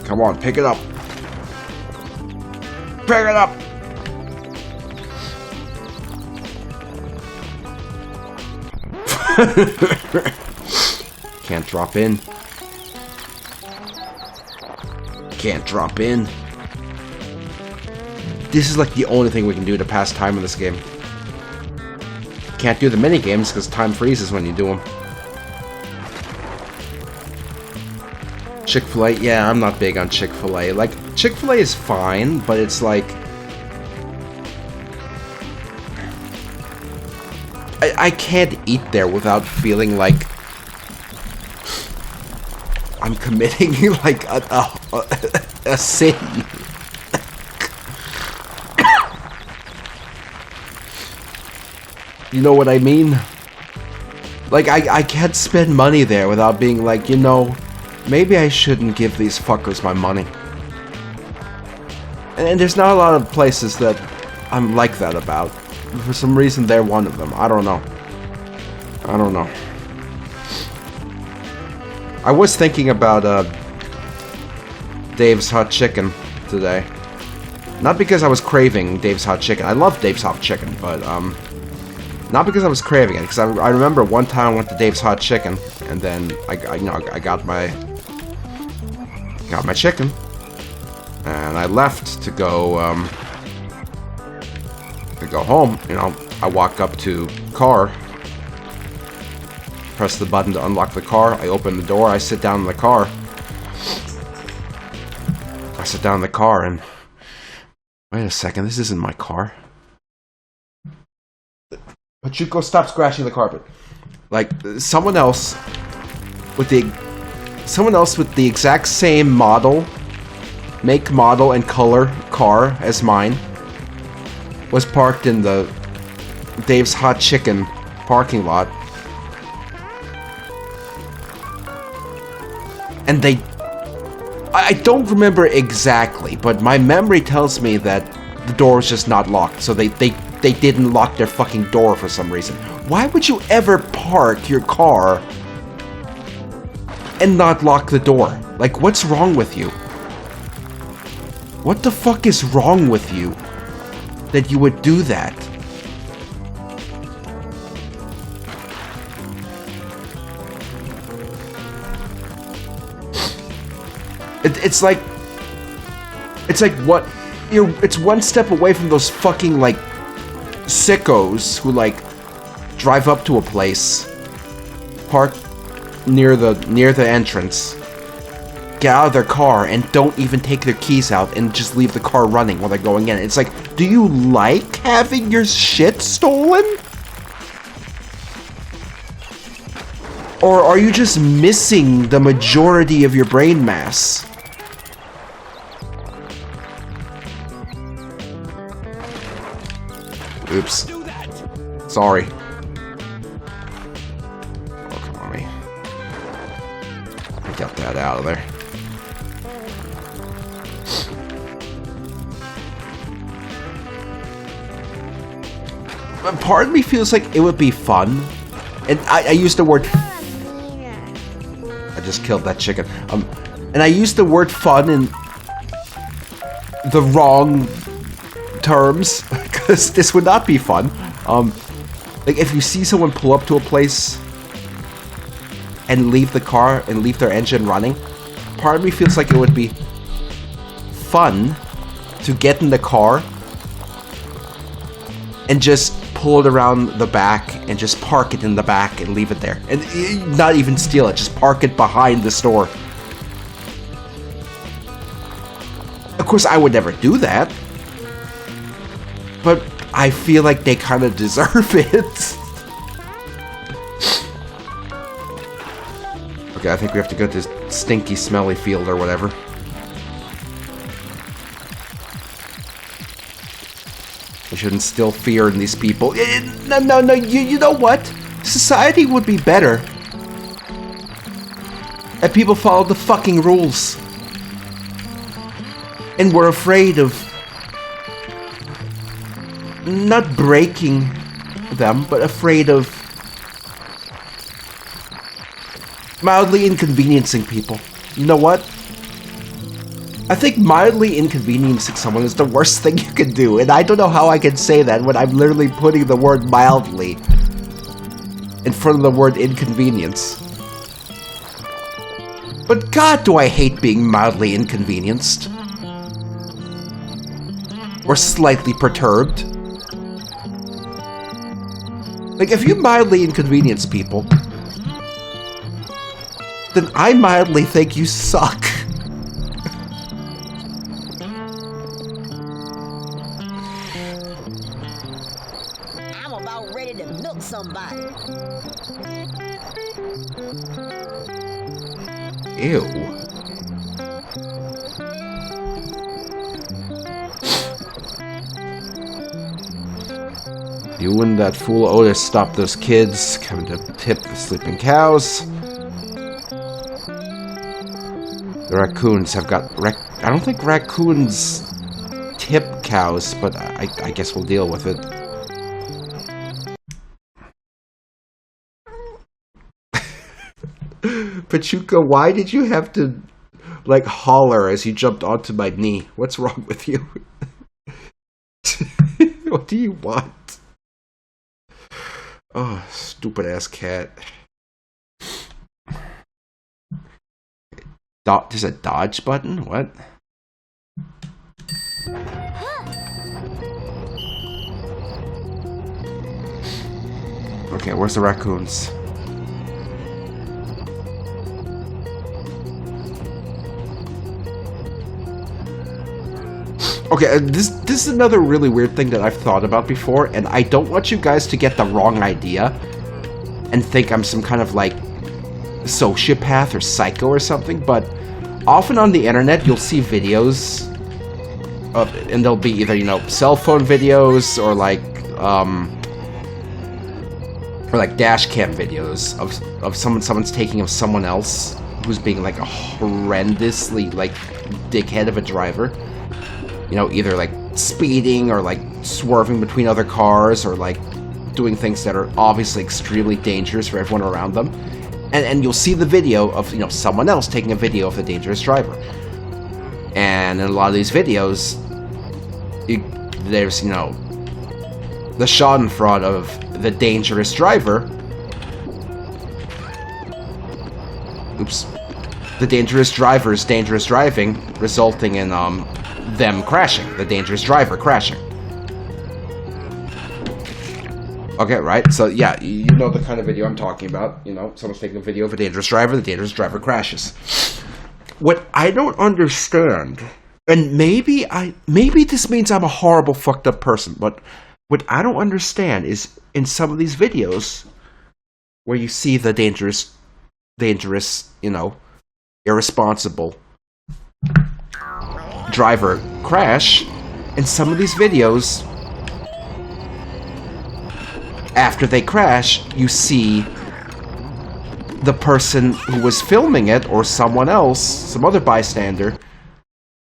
Come on, pick it up. Pick it up. Can't drop in. Can't drop in. This is like the only thing we can do to pass time in this game. Can't do the mini games because time freezes when you do them. Chick-fil-A, yeah, I'm not big on Chick-fil-A. Like, Chick-fil-A is fine, but it's like... I can't eat there without feeling like I'm committing like a sin. You know what I mean? Like, I can't spend money there without being like, you know, maybe I shouldn't give these fuckers my money. And there's not a lot of places that I'm like that about. For some reason, they're one of them. I don't know. I don't know. I was thinking about Dave's Hot Chicken today. Not because I was craving Dave's Hot Chicken. I love Dave's Hot Chicken, but not because I was craving it. Because I remember one time I went to Dave's Hot Chicken, and then I got my chicken, and I left to go home. You know, I walk up to car, press the button to unlock the car. I open the door. I sit down in the car. And wait a second, this isn't my car. But you go stop scratching the carpet. Like someone else with the exact same model, make, model, and color car as mine was parked in the Dave's Hot Chicken parking lot. And I don't remember exactly, but my memory tells me that the door was just not locked, so they didn't lock their fucking door for some reason. Why would you ever park your car and not lock the door? Like, what's wrong with you? What the fuck is wrong with you that you would do that? It's like what it's one step away from those fucking like sickos who like drive up to a place, park near the entrance, get out of their car and don't even take their keys out and just leave the car running while they're going in. It's like, do you like having your shit stolen? Or are you just missing the majority of your brain mass? Oops. Sorry. Oh, come on, me. Get that out of there. part of me feels like it would be fun, and I use the word. I just killed that chicken. And I use the word fun in the wrong terms, because this would not be fun. Like if you see someone pull up to a place and leave the car and leave their engine running, part of me feels like it would be fun to get in the car and just pull it around the back and just park it in the back and leave it there. And not even steal it, just park it behind the store. Of course, I would never do that. But I feel like they kind of deserve it. Okay, I think we have to go to this stinky, smelly field or whatever. I should instill fear in these people. No, you know what? Society would be better if people followed the fucking rules. And were afraid of not breaking them, but afraid of mildly inconveniencing people. You know what? I think mildly inconveniencing someone is the worst thing you can do, and I don't know how I can say that when I'm literally putting the word mildly in front of the word inconvenience. But God, do I hate being mildly inconvenienced. Or slightly perturbed. Like, if you mildly inconvenience people, then I mildly think you suck. I'm about ready to milk somebody. Ew. You and that fool Otis stop those kids coming to tip the sleeping cows. The raccoons have got... I don't think raccoons tip cows, but I guess we'll deal with it. Pachuca, why did you have to, like, holler as you jumped onto my knee? What's wrong with you? What do you want? Oh, stupid ass cat. There's a dodge button? What? Okay, where's the raccoons? Okay, this is another really weird thing that I've thought about before, and I don't want you guys to get the wrong idea and think I'm some kind of, like, sociopath or psycho or something, but often on the internet you'll see videos of, and they'll be either, you know, cell phone videos or like dash cam videos of someone's taking of someone else who's being like a horrendously, like, dickhead of a driver. You know, either like speeding or like swerving between other cars or like doing things that are obviously extremely dangerous for everyone around them. And you'll see the video of, you know, someone else taking a video of the dangerous driver. And in a lot of these videos, there's, you know, the schadenfreude of the dangerous driver. Oops. The dangerous driver's dangerous driving, resulting in, them crashing. The dangerous driver crashing. Okay, right? So, yeah, you know the kind of video I'm talking about. You know, someone's taking a video of a dangerous driver, the dangerous driver crashes. What I don't understand, and maybe this means I'm a horrible, fucked up person, but what I don't understand is in some of these videos where you see the dangerous, you know, irresponsible driver crash, in some of these videos, after they crash, you see the person who was filming it, or someone else, some other bystander,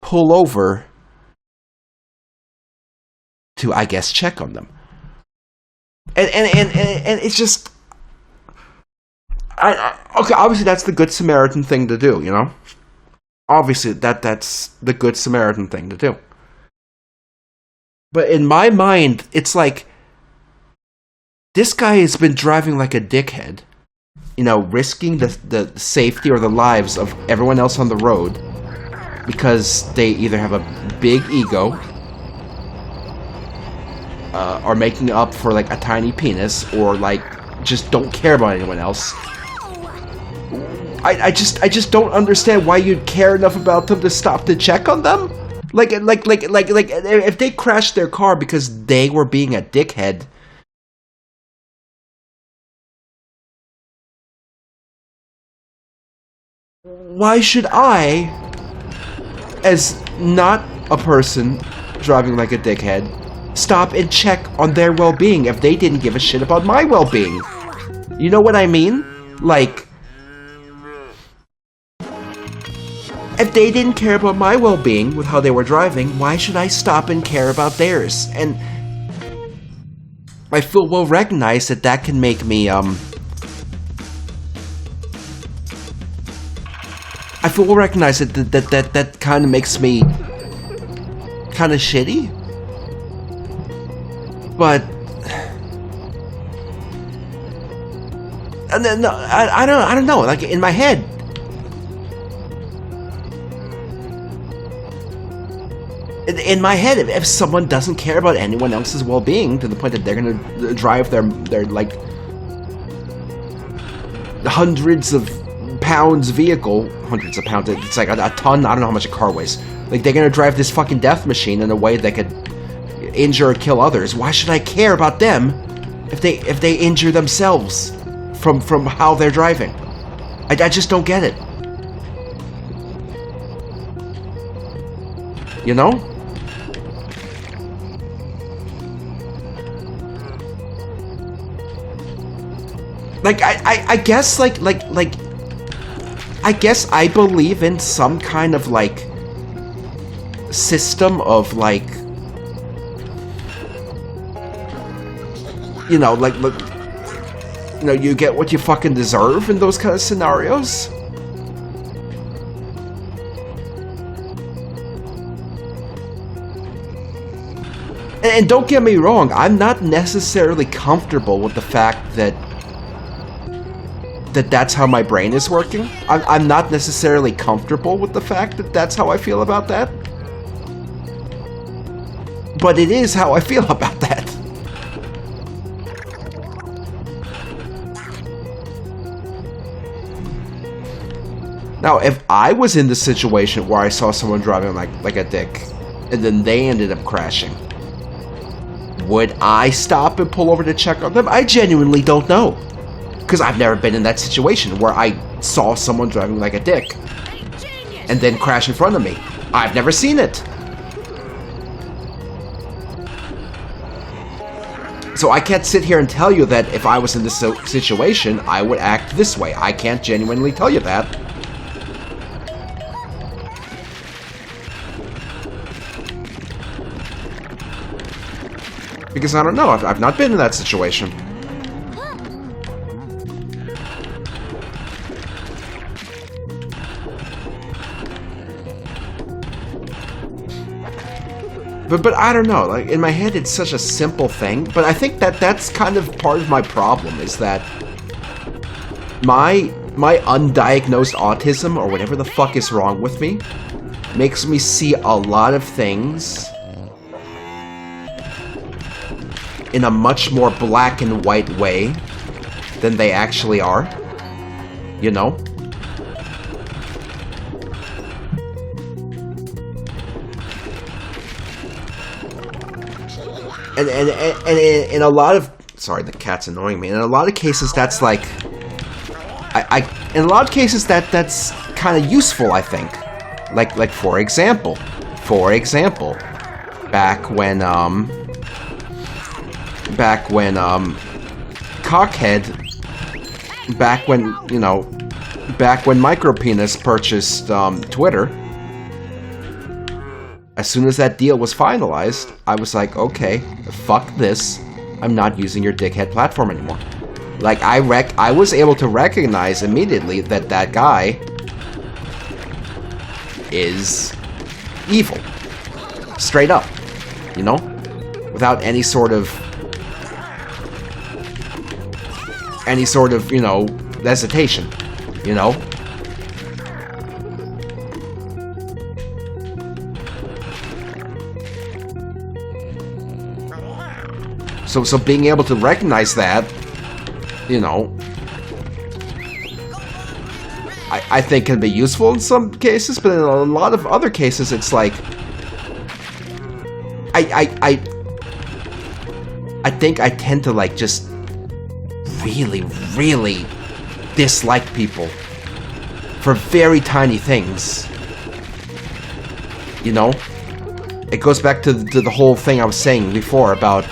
pull over to, I guess, check on them. And it's just, okay, obviously that's the Good Samaritan thing to do, you know? Obviously that's the Good Samaritan thing to do. But in my mind, it's like, this guy has been driving like a dickhead, you know, risking the safety or the lives of everyone else on the road because they either have a big ego or making up for like a tiny penis, or like just don't care about anyone else. I just don't understand why you'd care enough about them to stop to check on them. Like if they crashed their car because they were being a dickhead, why should I, as not a person driving like a dickhead, stop and check on their well-being if they didn't give a shit about my well-being? You know what I mean? Like, if they didn't care about my well-being with how they were driving, why should I stop and care about theirs? And I feel well recognized that can make me, I feel well recognized that kind of makes me kind of shitty. But no, I don't know. Like, in my head, if someone doesn't care about anyone else's well-being to the point that they're gonna drive their like hundreds of pounds vehicle, hundreds of pounds, it's like a ton, I don't know how much a car weighs. Like, they're gonna drive this fucking death machine in a way that could injure or kill others. Why should I care about them if they injure themselves from how they're driving? I just don't get it. You know? Like, I guess, like, I guess I believe in some kind of, like, system of, like, you know, like, look, you know, you get what you fucking deserve in those kind of scenarios. And don't get me wrong, I'm not necessarily comfortable with the fact that that's how my brain is working. I'm not necessarily comfortable with the fact that that's how I feel about that. But it is how I feel about that. Now, if I was in the situation where I saw someone driving like a dick, and then they ended up crashing, would I stop and pull over to check on them? I genuinely don't know. Because I've never been in that situation where I saw someone driving like a dick and then crash in front of me. I've never seen it. So I can't sit here and tell you that if I was in this situation, I would act this way. I can't genuinely tell you that. Because I don't know, I've not been in that situation. But I don't know, like, in my head it's such a simple thing, but I think that's kind of part of my problem, is that my undiagnosed autism, or whatever the fuck is wrong with me, makes me see a lot of things in a much more black and white way than they actually are, you know? And in a lot of, sorry, the cat's annoying me. In a lot of cases, that's like, in a lot of cases that's kind of useful, I think. Like for example, back when Cockhead, back when Micropenis purchased Twitter. As soon as that deal was finalized, I was like, okay, fuck this. I'm not using your dickhead platform anymore. Like, I was able to recognize immediately that that guy is evil. Straight up. You know? Without any sort of, you know, hesitation. You know? So being able to recognize that, you know, I think can be useful in some cases, but in a lot of other cases, it's like, I think I tend to, like, just really, really dislike people for very tiny things. You know? It goes back to the whole thing I was saying before about,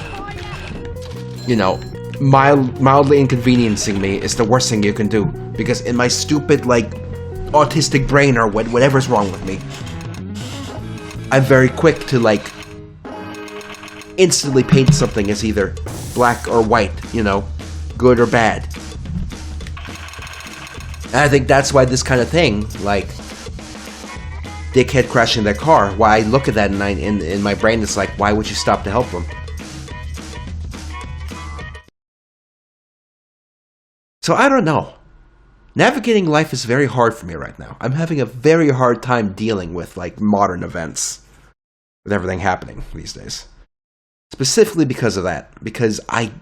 you know, mildly inconveniencing me is the worst thing you can do. Because in my stupid, like, autistic brain or whatever's wrong with me, I'm very quick to, like, instantly paint something as either black or white, you know, good or bad. And I think that's why this kind of thing, like, dickhead crashing their car, why I look at that and in my brain it's like, why would you stop to help them? So I don't know. Navigating life is very hard for me right now. I'm having a very hard time dealing with, like, modern events. With everything happening these days. Specifically because of that. Because I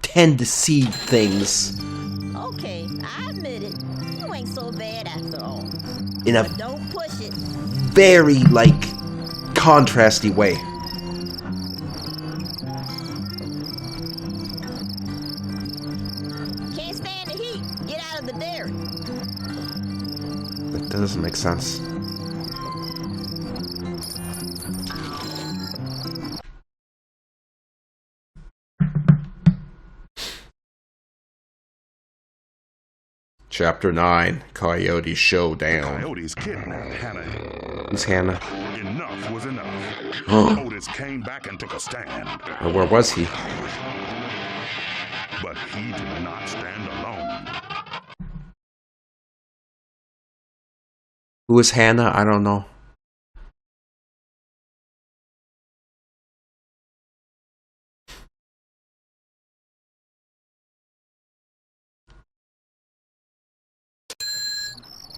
tend to see things... Okay, I admit it. You ain't so bad after all. in a But don't push it. very, like, contrasty way. Can't stand the heat. Get out of the dairy. That doesn't make sense. Chapter 9, Coyote Showdown. Coyotes kidnapped Hannah. Who's Hannah? Enough was enough. Otis came back and took a stand. Or where was he? But he did not stand alone. Who is Hannah? I don't know.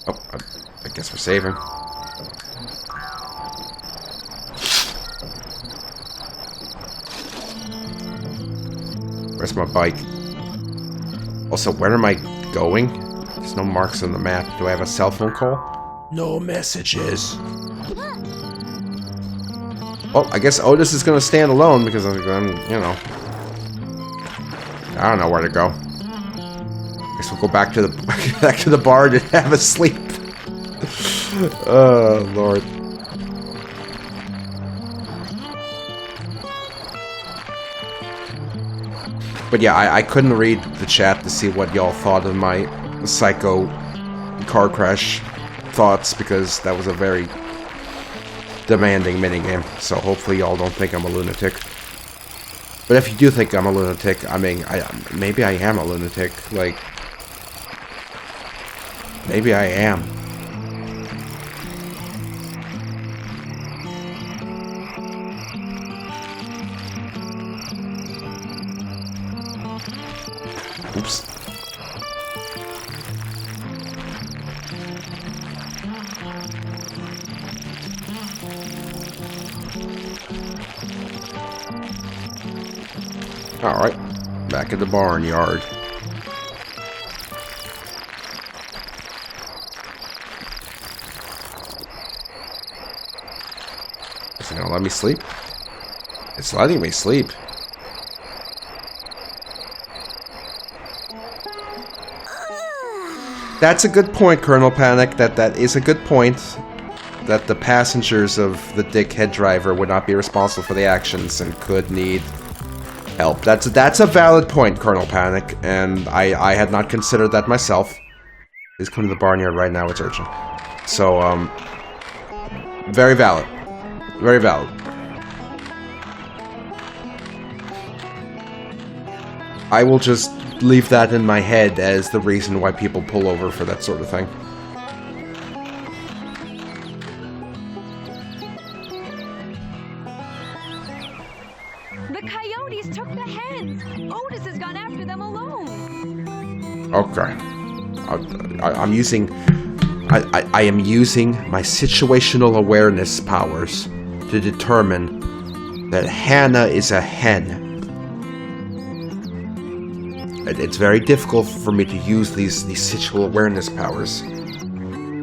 Oh, I guess we're saving. Where's my bike? Also, where am I going? There's no marks on the map. Do I have a cell phone call? No messages. Well, I guess Otis is gonna stand alone because I'm, you know, I don't know where to go. Guess we'll go back to the bar to have a sleep. Oh Lord. But yeah, I couldn't read the chat to see what y'all thought of my psycho car crash thoughts because that was a very demanding minigame. So hopefully y'all don't think I'm a lunatic. But if you do think I'm a lunatic, I mean, maybe I am a lunatic. Like, maybe I am. Oops. Alright, back at the barnyard. Is it gonna let me sleep? It's letting me sleep. That's a good point, Colonel Panic. That is a good point. That the passengers of the dickhead driver would not be responsible for the actions and could need help. That's a valid point, Colonel Panic, and I had not considered that myself. Please come to the barnyard right now, it's urgent. So, very valid. Very valid. I will just leave that in my head as the reason why people pull over for that sort of thing. The coyotes took the hens. Otis has gone after them alone. Okay. I'm using... I am using my situational awareness powers to determine that Hannah is a hen. It's very difficult for me to use these situational awareness powers.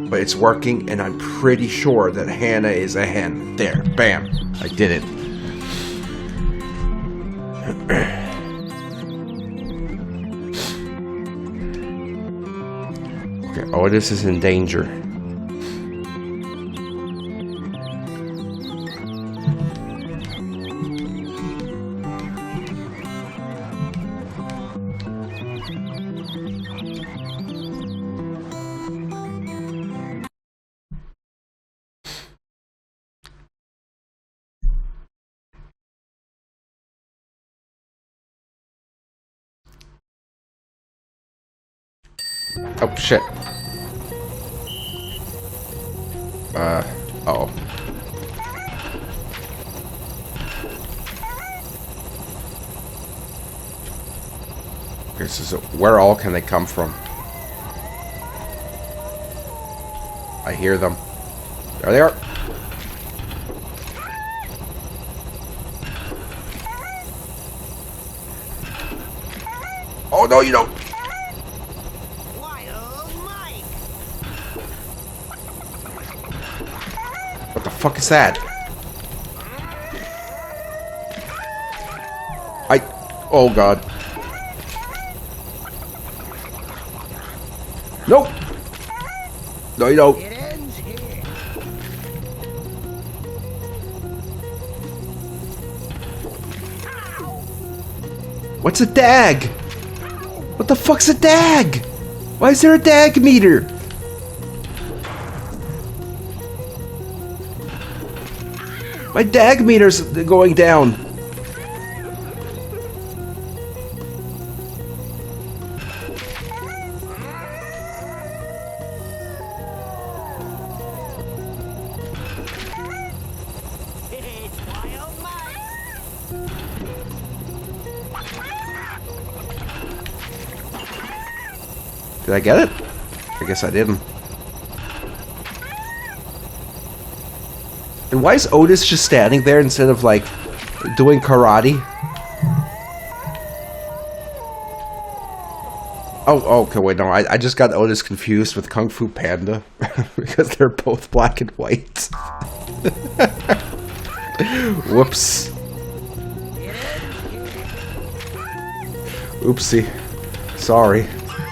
But it's working, and I'm pretty sure that Hannah is a hen. There. Bam. I did it. Okay, Otis is in danger. Oh, shit. Uh-oh. Okay, so where all can they come from? I hear them. There they are. Oh, no, you don't. What the fuck is that? Oh god. Nope. No, you don't. It ends here. What's a dag? What the fuck's a dag? Why is there a dag meter? My dag meter's going down. Did I get it? I guess I didn't. And why is Otis just standing there instead of, like, doing karate? Oh, okay, wait, no, I just got Otis confused with Kung Fu Panda. Because they're both black and white. Whoops. Oopsie. Sorry.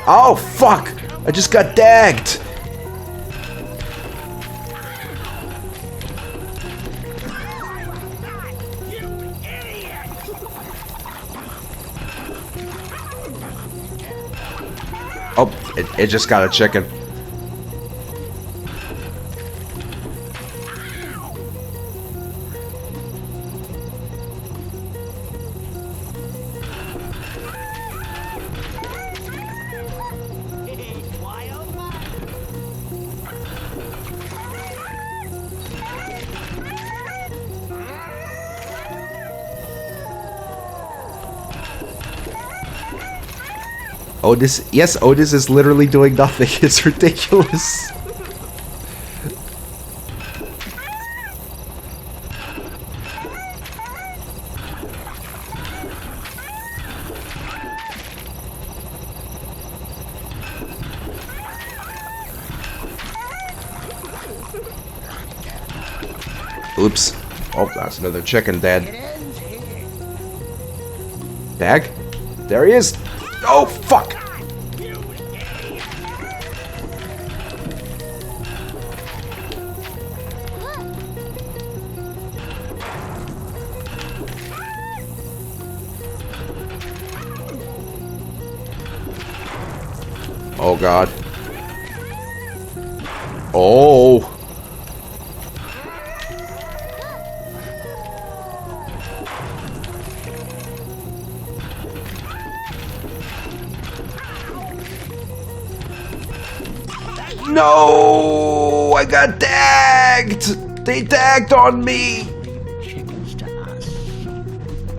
Oh, fuck! I just got dagged! Oh, it just got a chicken. Otis, yes, Otis is literally doing nothing. It's ridiculous. Oops. Oh, that's another chicken dead. Dag? There he is. Oh, fuck! Oh, God. Oh! No! I got dagged! They dagged on me! Chickens to us.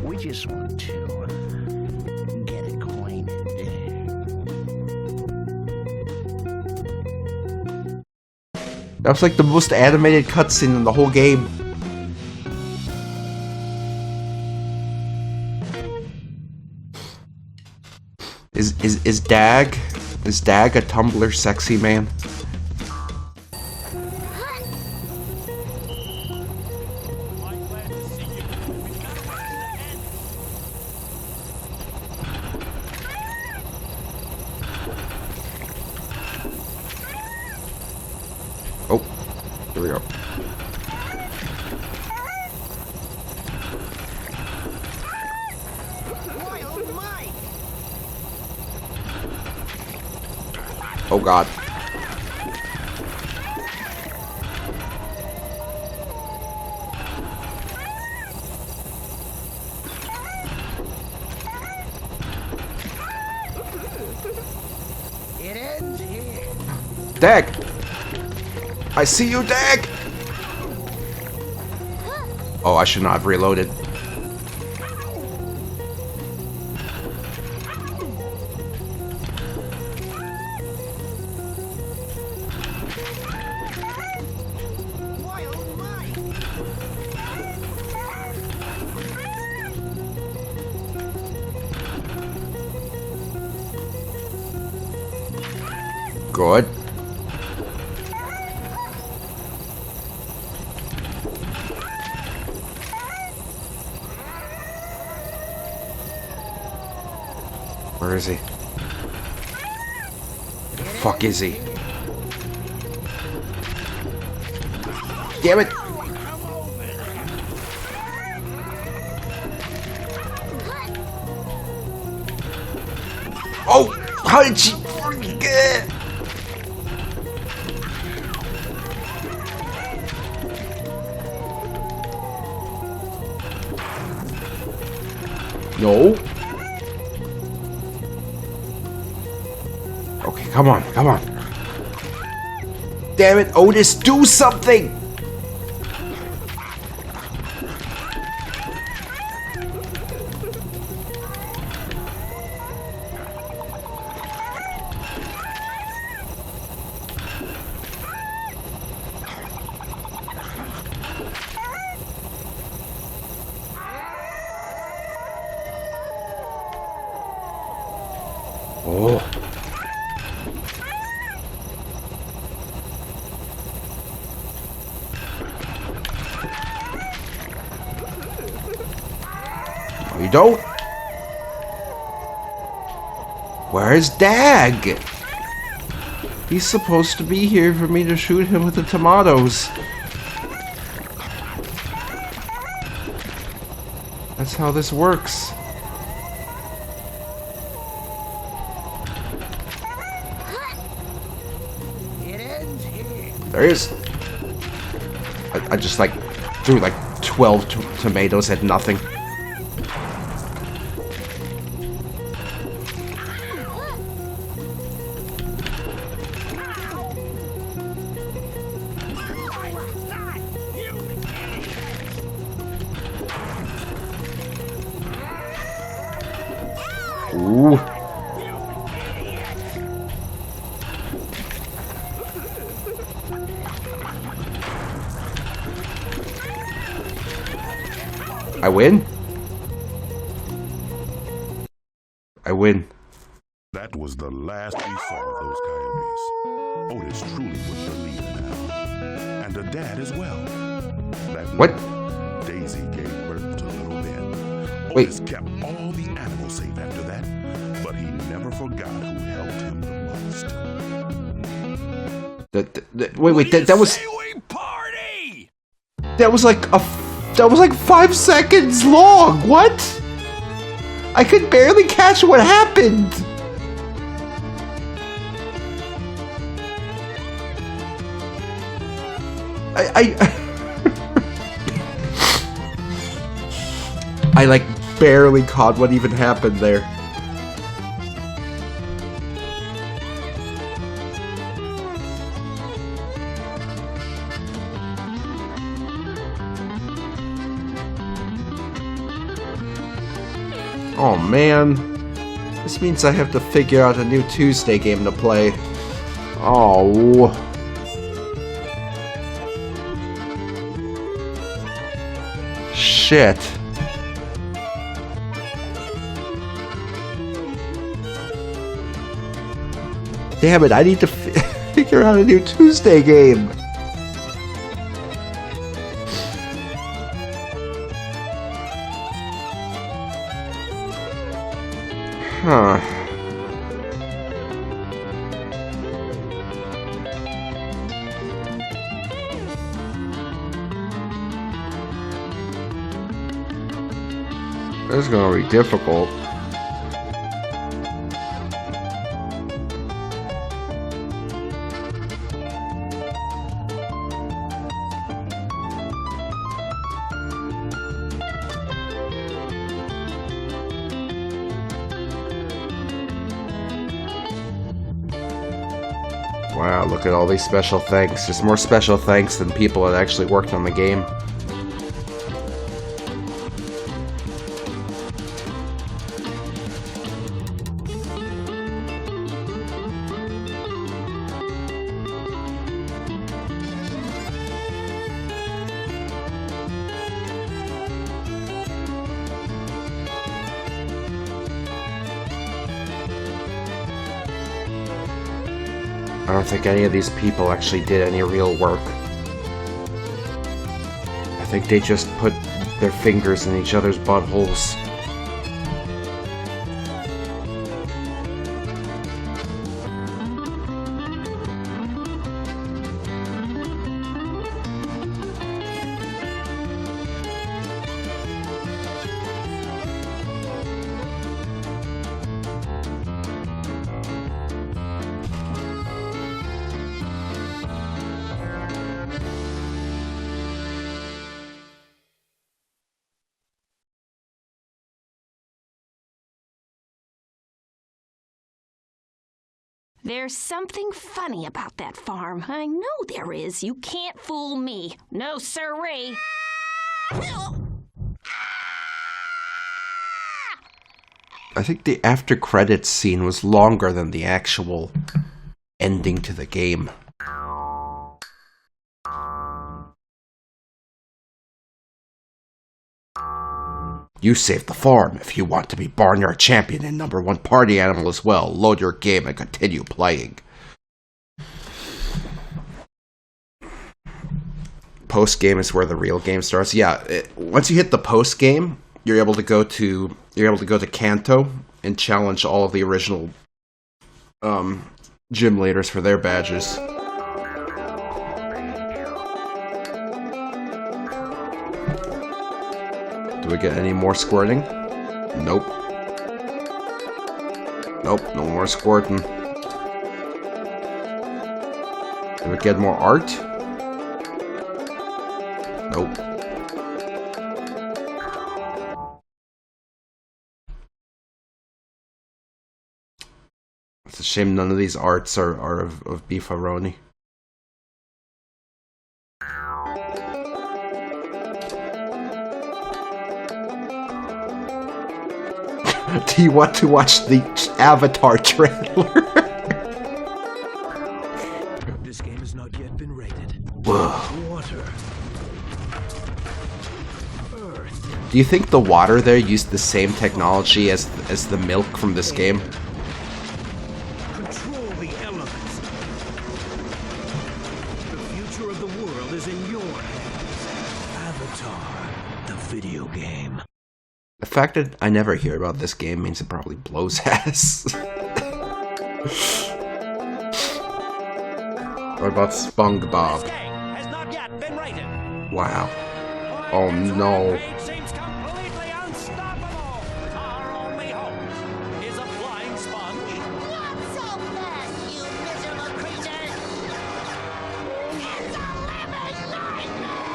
We just want to get acquainted. That was like the most animated cutscene in the whole game. Is Dag a Tumblr sexy man? Oh, here we go. Oh God. It ends here. Dag! I see you, Dag! Oh, I should not have reloaded. Good. Where is he? Where the fuck is he? Damn it! Oh! How did she forget? No. Okay, come on, come on. Damn it, Otis, do something! Oh. No, you don't. Where's Dag? He's supposed to be here for me to shoot him with the tomatoes. That's how this works. There he is. I just like threw like 12 tomatoes at nothing. Ooh. I win? I win. That was the last we saw of those coyotes. Otis truly would believe in that. And her dad as well. That What? night, Daisy gave birth to little Ben. Wait. Otis kept all the animals safe after that, but he never forgot who helped him the most. Wait, that was Party! that was like 5 seconds long. What? I could barely catch what happened. I like barely caught what even happened there. Oh man. This means I have to figure out a new Tuesday game to play. Oh. Shit. Damn it, I need to figure out a new Tuesday game. Huh. This is gonna be difficult. Wow, look at all these special thanks. There's more special thanks than people that actually worked on the game. I don't think any of these people actually did any real work. I think they just put their fingers in each other's buttholes. There's something funny about that farm. I know there is. You can't fool me. No siree. I think the after credits scene was longer than the actual ending to the game. You save the farm if you want to be Barnyard champion and #1 party animal as well. Load your game and continue playing. Post game is where the real game starts. Yeah, once you hit the post game, you're able to go to Kanto and challenge all of the original gym leaders for their badges. Do we get any more squirting? Nope. Nope, no more squirting. Do we get more art? Nope. It's a shame none of these arts are of Beefaroni. Do you want to watch the Avatar trailer? This game has not yet been rated. Whoa. Water. Earth. Do you think the water there used the same technology as the milk from this game? Control the elements. The future of the world is in your hands. Avatar, the video game. The fact that I never hear about this game means it probably blows ass. What about SpongeBob? This game has not yet been rated. Wow. Oh no. Seems completely unstoppable. Our only hope is a flying sponge. Not so fast, you miserable creature! It's a living nightmare!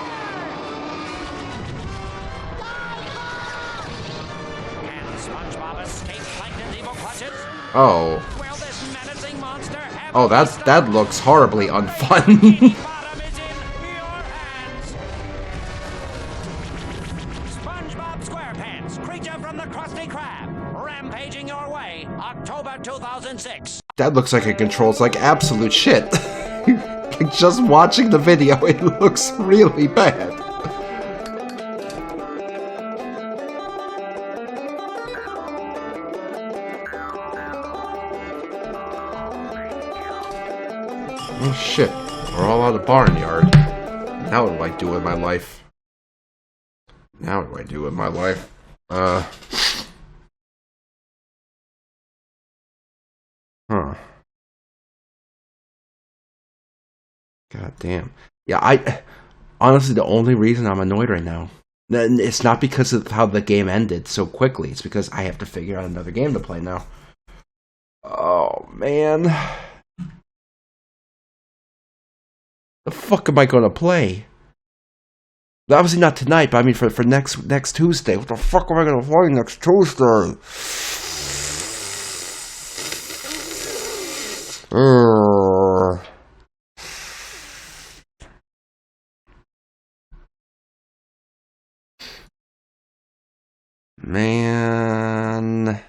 Can SpongeBob escape Plankton's evil clutches? Oh. Will this menacing monster have Oh, that looks horribly unfun. bottom is in your hands. SpongeBob SquarePants, creature from the Krusty Krab. 2006. That looks like it controls like absolute shit. Like, just watching the video, it looks really bad. Oh shit, we're all out of Barnyard. Now what do I do with my life? Now what do I do with my life? Huh. God damn. Yeah, honestly, the only reason I'm annoyed right now, it's not because of how the game ended so quickly. It's because I have to figure out another game to play now. Oh, man. The fuck am I gonna play? Obviously not tonight, but I mean for next Tuesday. What the fuck am I gonna play next Tuesday? Man.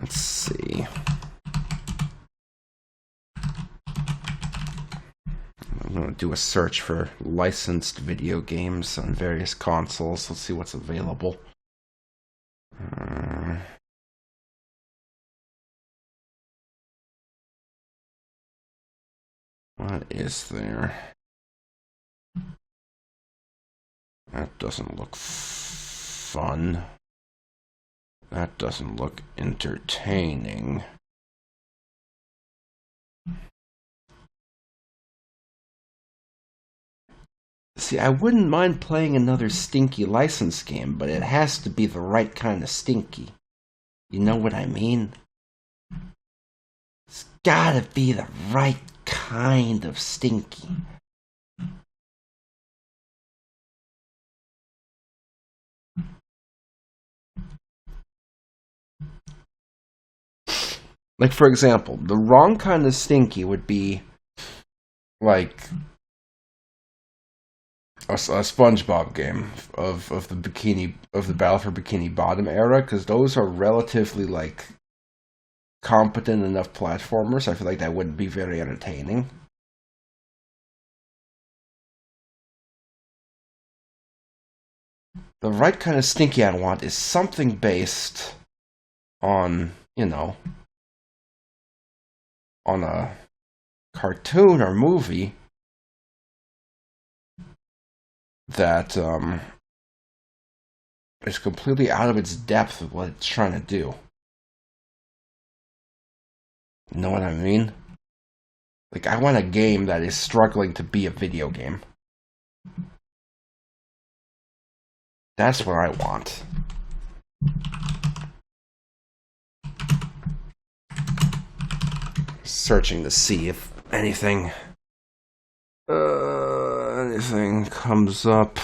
Let's see. I'm going to do a search for licensed video games on various consoles. Let's see what's available. What is there? That doesn't look fun. That doesn't look entertaining. See, I wouldn't mind playing another stinky license game, but it has to be the right kind of stinky. You know what I mean? It's gotta be the right kind of stinky. Like, for example, the wrong kind of stinky would be like a SpongeBob game of the Battle for Bikini Bottom era, because those are relatively like competent enough platformers. I feel like that wouldn't be very entertaining. The right kind of stinky I want is something based on, you know, on a cartoon or movie that is completely out of its depth of what it's trying to do. You know what I mean? Like, I want a game that is struggling to be a video game. That's what I want. Searching to see if anything comes up.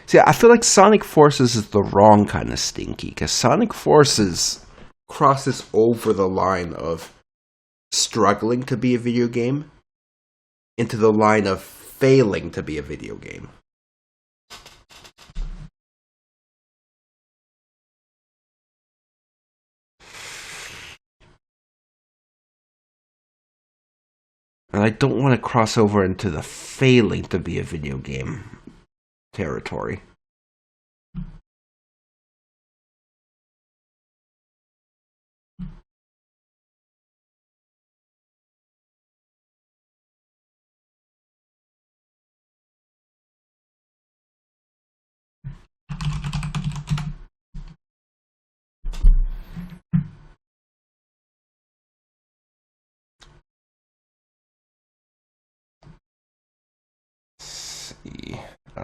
See, I feel like Sonic Forces is the wrong kind of stinky, because Sonic Forces crosses over the line of struggling to be a video game into the line of failing to be a video game. And I don't want to cross over into the failing to be a video game territory.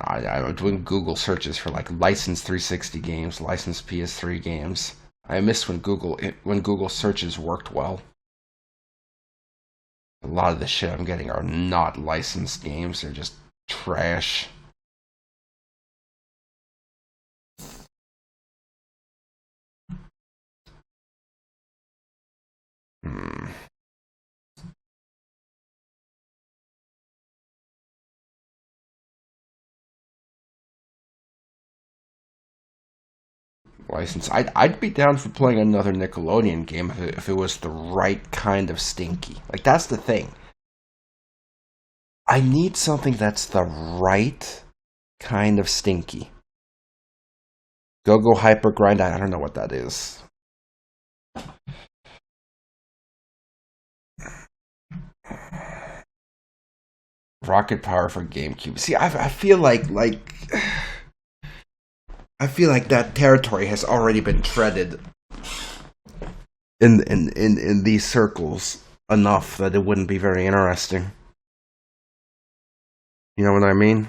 I'm doing Google searches for like licensed 360 games, licensed PS3 games. I miss when Google searches worked well. A lot of the shit I'm getting are not licensed games; they're just trash. license. I'd be down for playing another Nickelodeon game if it was the right kind of stinky. Like, that's the thing. I need something that's the right kind of stinky. Go Hyper Grind. I don't know what that is. Rocket Power for GameCube. See, I feel like I feel like that territory has already been treaded in these circles enough that it wouldn't be very interesting. You know what I mean?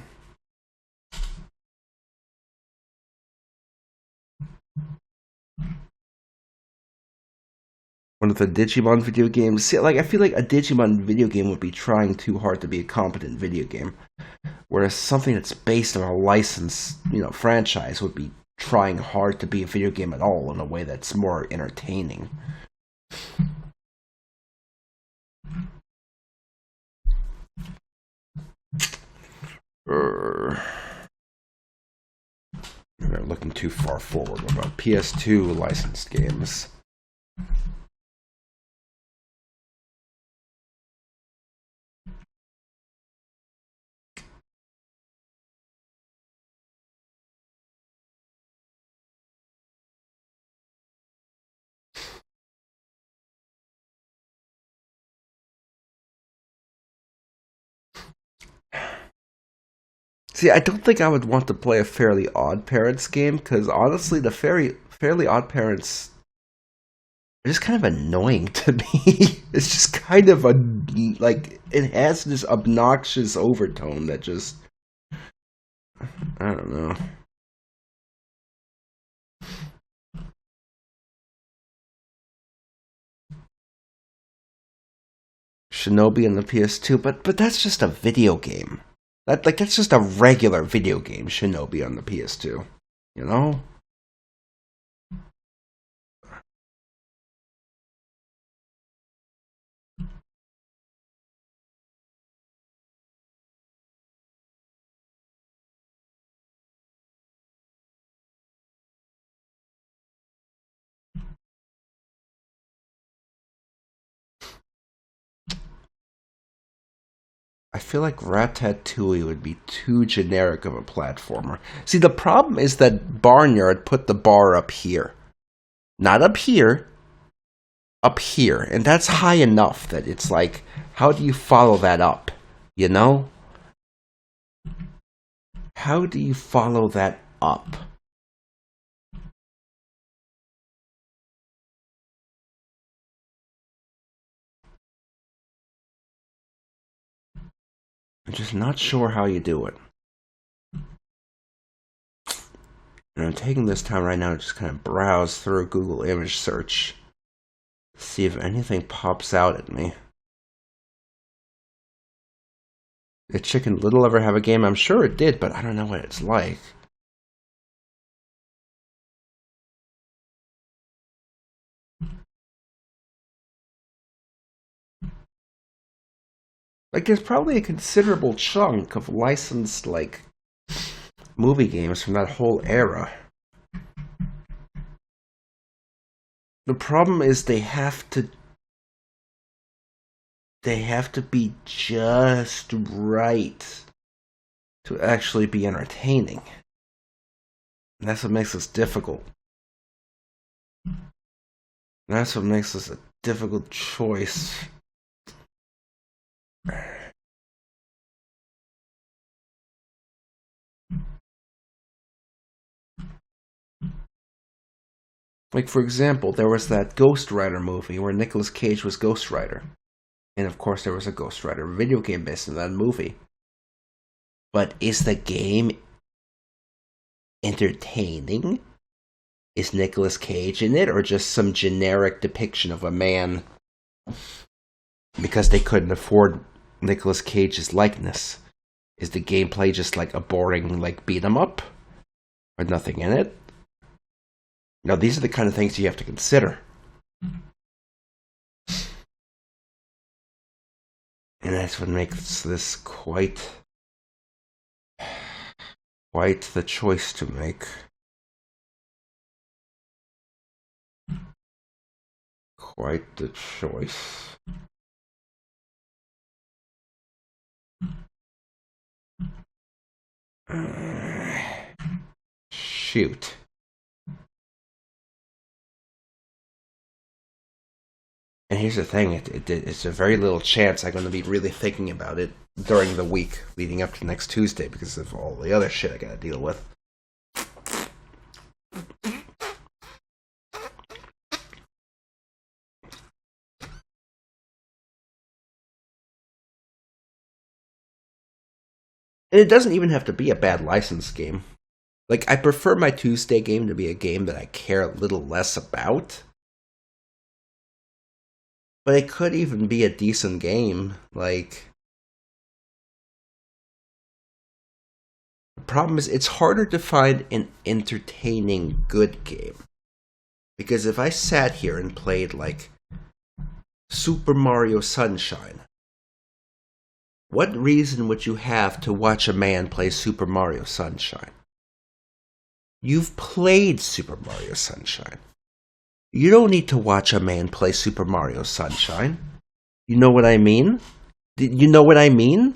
One of the Digimon video games. See, like, I feel like a Digimon video game would be trying too hard to be a competent video game, whereas something that's based on a licensed, franchise would be trying hard to be a video game at all in a way that's more entertaining. We're looking too far forward. What about PS2 licensed games? See, I don't think I would want to play a Fairly Odd Parents game, because honestly, the Fairly Odd Parents are just kind of annoying to me. It's just kind of it has this obnoxious overtone that just, I don't know. Shinobi on the PS2, but that's just a video game. That's just a regular video game, Shinobi on the PS2. You know? I feel like Ratatouille would be too generic of a platformer. See, the problem is that Barnyard put the bar up here. Not up here. Up here. And that's high enough that it's like, how do you follow that up? You know? How do you follow that up? I'm just not sure how you do it. And I'm taking this time right now to just kind of browse through Google image search. See if anything pops out at me. Did Chicken Little ever have a game? I'm sure it did, but I don't know what it's like. Like, there's probably a considerable chunk of licensed, movie games from that whole era. The problem is they have to be just right to actually be entertaining. And that's what makes this difficult. That's what makes this a difficult choice. Like, for example, there was that Ghost Rider movie where Nicolas Cage was Ghost Rider. And of course there was a Ghost Rider video game based on that movie. But is the game entertaining? Is Nicolas Cage in it, or just some generic depiction of a man because they couldn't afford Nicolas Cage's likeness? Is the gameplay just like a boring beat 'em up with nothing in it? Now, these are the kind of things you have to consider. And that's what makes this quite the choice to make. quite the choice. Shoot. And here's the thing, it's a very little chance I'm going to be really thinking about it during the week leading up to next Tuesday because of all the other shit I got to deal with. And it doesn't even have to be a bad licensed game. Like, I prefer my Tuesday game to be a game that I care a little less about. But it could even be a decent game. Like, the problem is it's harder to find an entertaining good game. Because if I sat here and played, like, Super Mario Sunshine, what reason would you have to watch a man play Super Mario Sunshine? You've played Super Mario Sunshine. You don't need to watch a man play Super Mario Sunshine. You know what I mean? You know what I mean?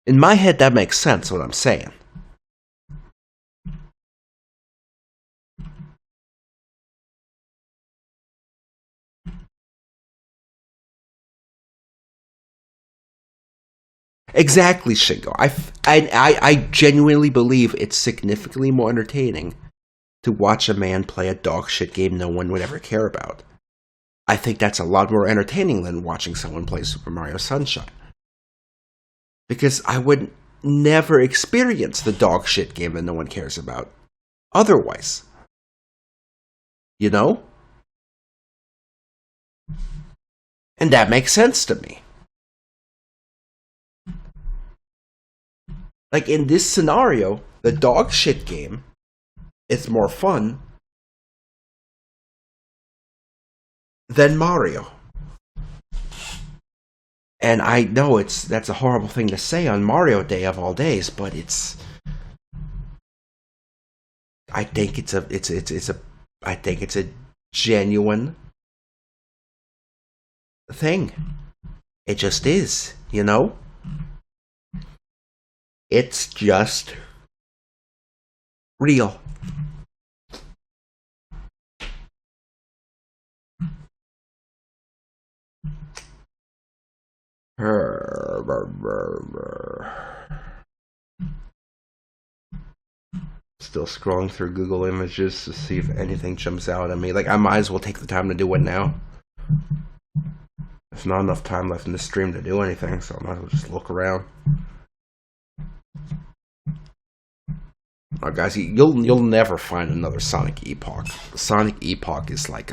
In my head, that makes sense, what I'm saying. Exactly, Shingo. I genuinely believe it's significantly more entertaining to watch a man play a dog shit game no one would ever care about. I think that's a lot more entertaining than watching someone play Super Mario Sunshine. Because I would never experience the dog shit game that no one cares about otherwise. You know? And that makes sense to me. Like, in this scenario, the dog shit game is more fun than Mario. And I know that's a horrible thing to say on Mario Day of all days, but I think it's a genuine thing. It just is, you know? It's just real. Still scrolling through Google Images to see if anything jumps out at me. Like, I might as well take the time to do it now. There's not enough time left in the stream to do anything, so I might as well just look around. Guys, you'll never find another Sonic Epoch. Sonic Epoch is like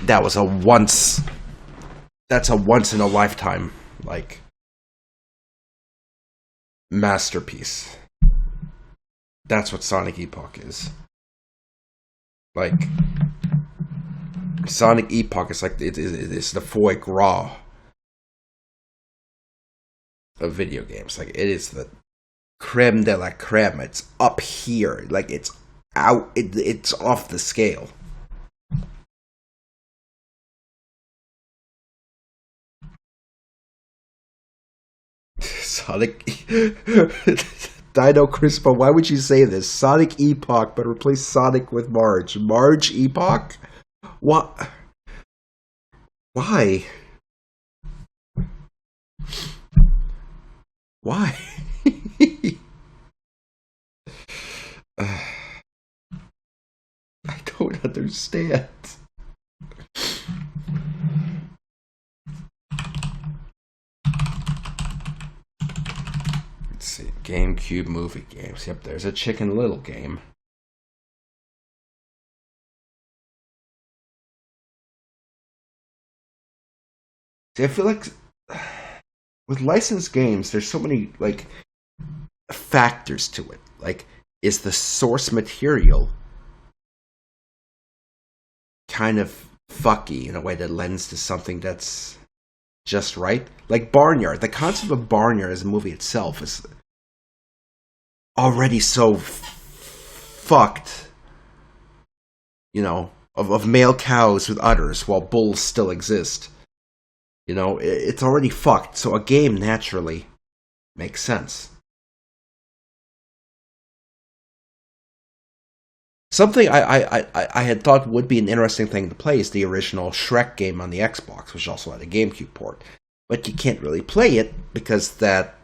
that's a once in a lifetime, like, masterpiece. That's what Sonic Epoch is. Like, Sonic Epoch is like it's the foie gras of video games. Like, it is the creme de la creme. It's up here. Like, it's out. It's off the scale. Sonic Dino Crispo, why would you say this? Sonic Epoch, but replace Sonic with Marge. Marge Epoch? What? Why? Why? I don't understand. Let's see. GameCube movie games. Yep, there's a Chicken Little game. See, I feel like with licensed games, there's so many, like, factors to it. Like, is the source material kind of fucky in a way that lends to something that's just right? Like Barnyard. The concept of Barnyard as a movie itself is already so fucked, you know, of male cows with udders while bulls still exist. You know, it's already fucked, so a game naturally makes sense. Something I had thought would be an interesting thing to play is the original Shrek game on the Xbox, which also had a GameCube port. But you can't really play it because that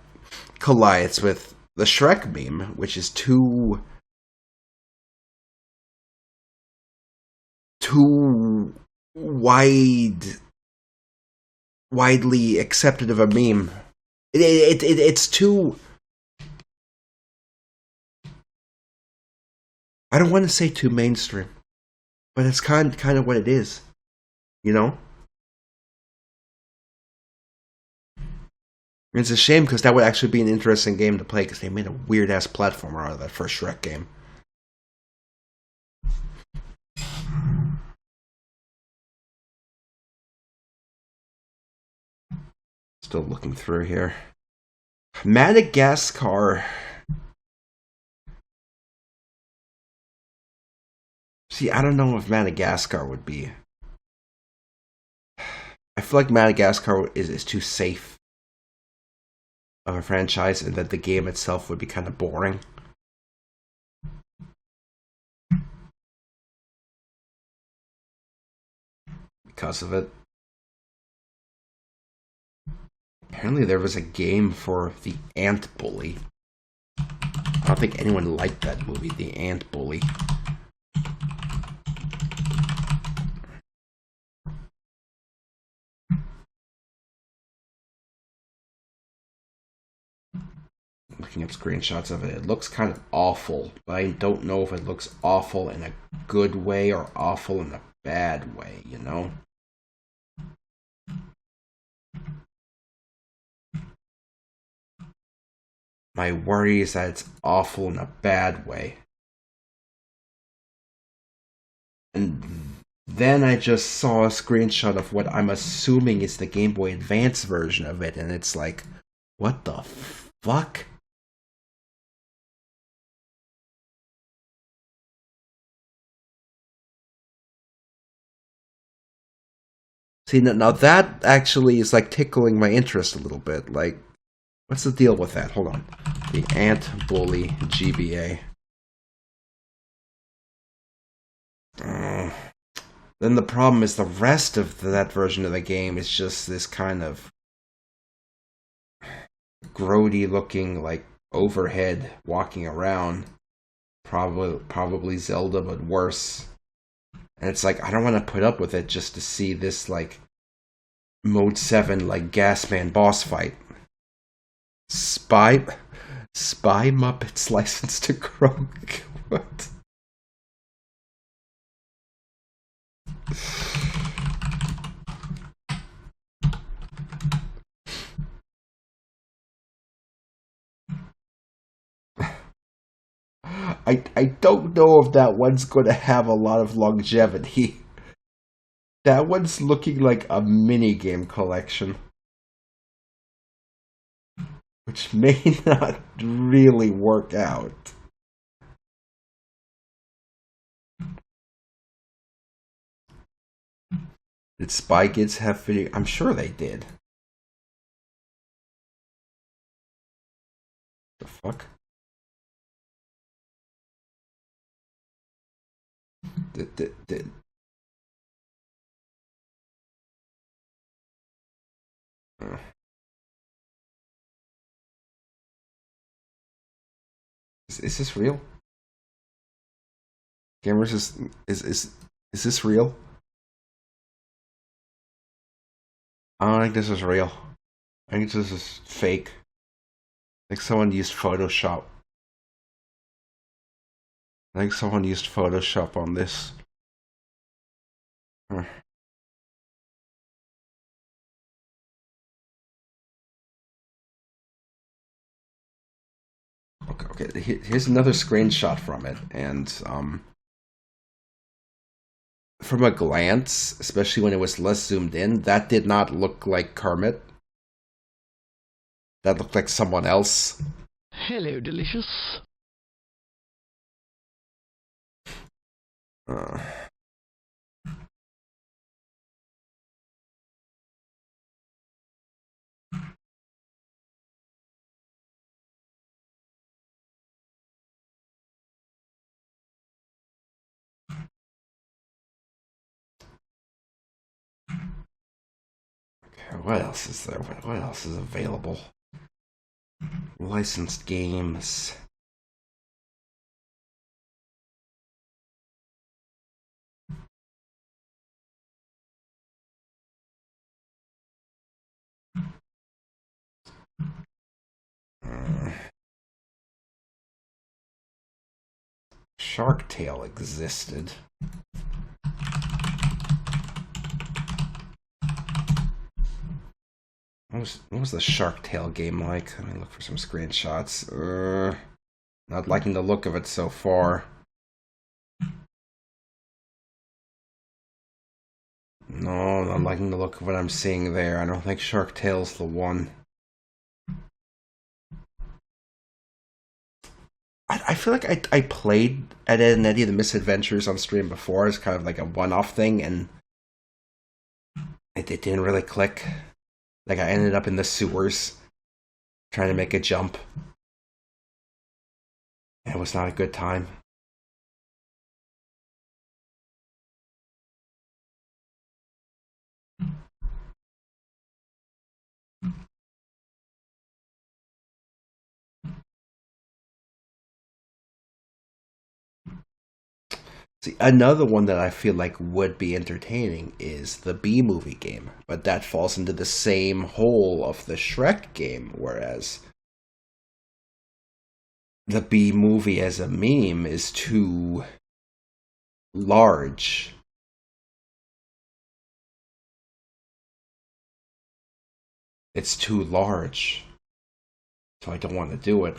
collides with the Shrek meme, which is too widely accepted of a meme. It's too... I don't want to say too mainstream, but it's kind of what it is, you know? It's a shame because that would actually be an interesting game to play because they made a weird-ass platformer out of that first Shrek game. Still looking through here. Madagascar. See, I don't know if Madagascar would be. I feel like Madagascar is too safe of a franchise, and that the game itself would be kind of boring. Because of it. Apparently there was a game for the Ant Bully. I don't think anyone liked that movie, The Ant Bully. Looking at screenshots of it, it looks kind of awful, but I don't know if it looks awful in a good way or awful in a bad way, you know? My worry is that it's awful in a bad way. And then I just saw a screenshot of what I'm assuming is the Game Boy Advance version of it, and it's like, what the fuck? See, now that actually is like tickling my interest a little bit. Like, what's the deal with that? Hold on. The Ant Bully GBA. Then the problem is the rest of that version of the game is just this kind of grody looking, like, overhead walking around. Probably Zelda, but worse. And it's like, I don't want to put up with it just to see this, like, Mode 7, like, Gasman boss fight. Spy Muppets License to Croak. What? I don't know if that one's going to have a lot of longevity. That one's looking like a minigame collection. Which may not really work out. Did Spy Kids have video? I'm sure they did. The fuck? Is this real? Gamers, is this real? I don't think this is real. I think this is fake. Like someone used Photoshop. I think someone used Photoshop on this. Okay, here's another screenshot from it, and from a glance, especially when it was less zoomed in, that did not look like Kermit. That looked like someone else. Hello, delicious. What else is there? What else is available? Licensed games. Shark Tale existed. What was the Shark Tale game like? Let me look for some screenshots. Not liking the look of it so far. No, not liking the look of what I'm seeing there. I don't think Shark Tale's the one. I feel like I played Ed, Edd and Eddy the Misadventures on stream before as kind of like a one-off thing, and it didn't really click. Like, I ended up in the sewers trying to make a jump. And it was not a good time. See, another one that I feel like would be entertaining is the B-movie game, but that falls into the same hole of the Shrek game, whereas the B-movie as a meme is too large. It's too large, so I don't want to do it.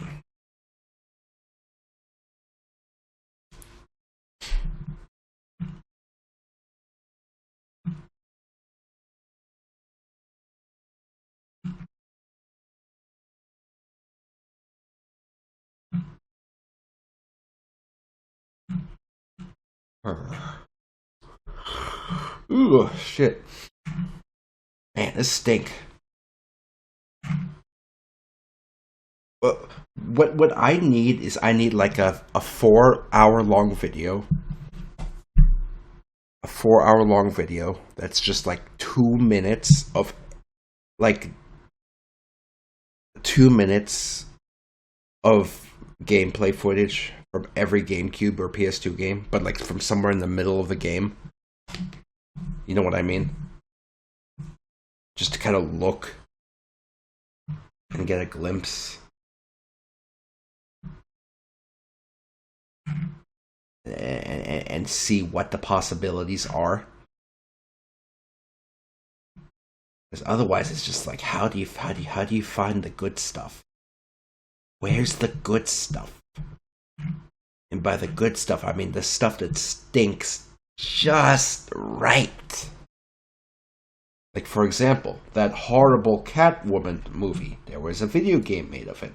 Ooh, shit. Man, this stink. What I need is I need like a 4-hour long video. A 4-hour long video that's just like 2 minutes of like 2 minutes of gameplay footage from every GameCube or PS2 game, but like from somewhere in the middle of the game. You know what I mean? Just to kind of look and get a glimpse. And see what the possibilities are. Because otherwise it's just like, how do you find the good stuff? Where's the good stuff? And by the good stuff, I mean the stuff that stinks just right. Like, for example, that horrible Catwoman movie. There was a video game made of it.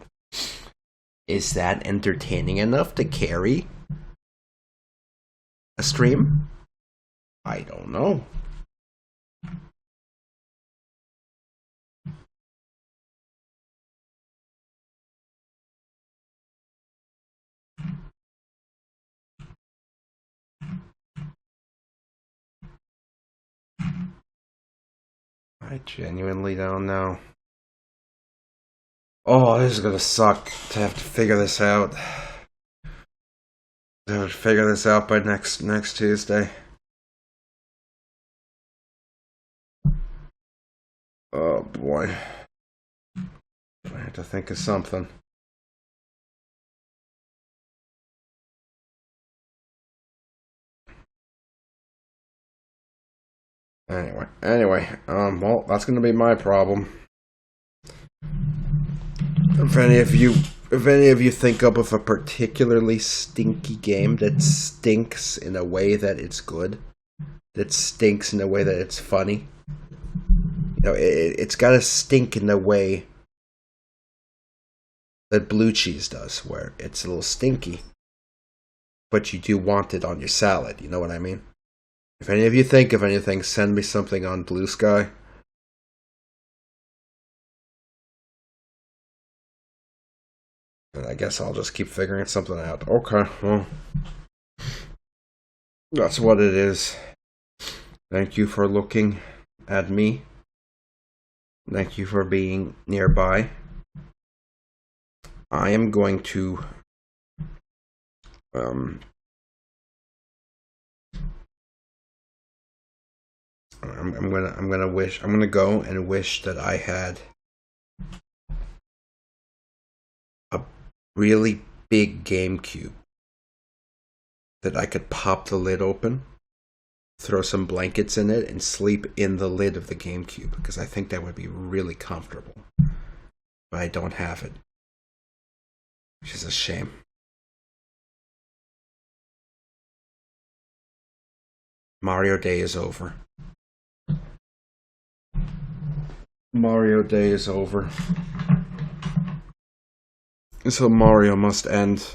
Is that entertaining enough to carry a stream? I don't know. I genuinely don't know. Oh, this is gonna suck to have to figure this out. I have to figure this out by next Tuesday. Oh boy. I have to think of something. Anyway, well, that's gonna be my problem. If any of you think up of a particularly stinky game that stinks in a way that it's good, that stinks in a way that it's funny, you know, it's gotta stink in the way that blue cheese does, where it's a little stinky, but you do want it on your salad. You know what I mean? If any of you think of anything, send me something on Blue Sky. And I guess I'll just keep figuring something out. Okay, well, that's what it is. Thank you for looking at me. Thank you for being nearby. I am going to I'm gonna go and wish that I had a really big GameCube that I could pop the lid open, throw some blankets in it, and sleep in the lid of the GameCube, because I think that would be really comfortable. But I don't have it, which is a shame. Mario Day is over. Mario Day is over. So Mario must end.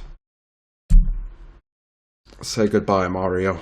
Say goodbye, Mario.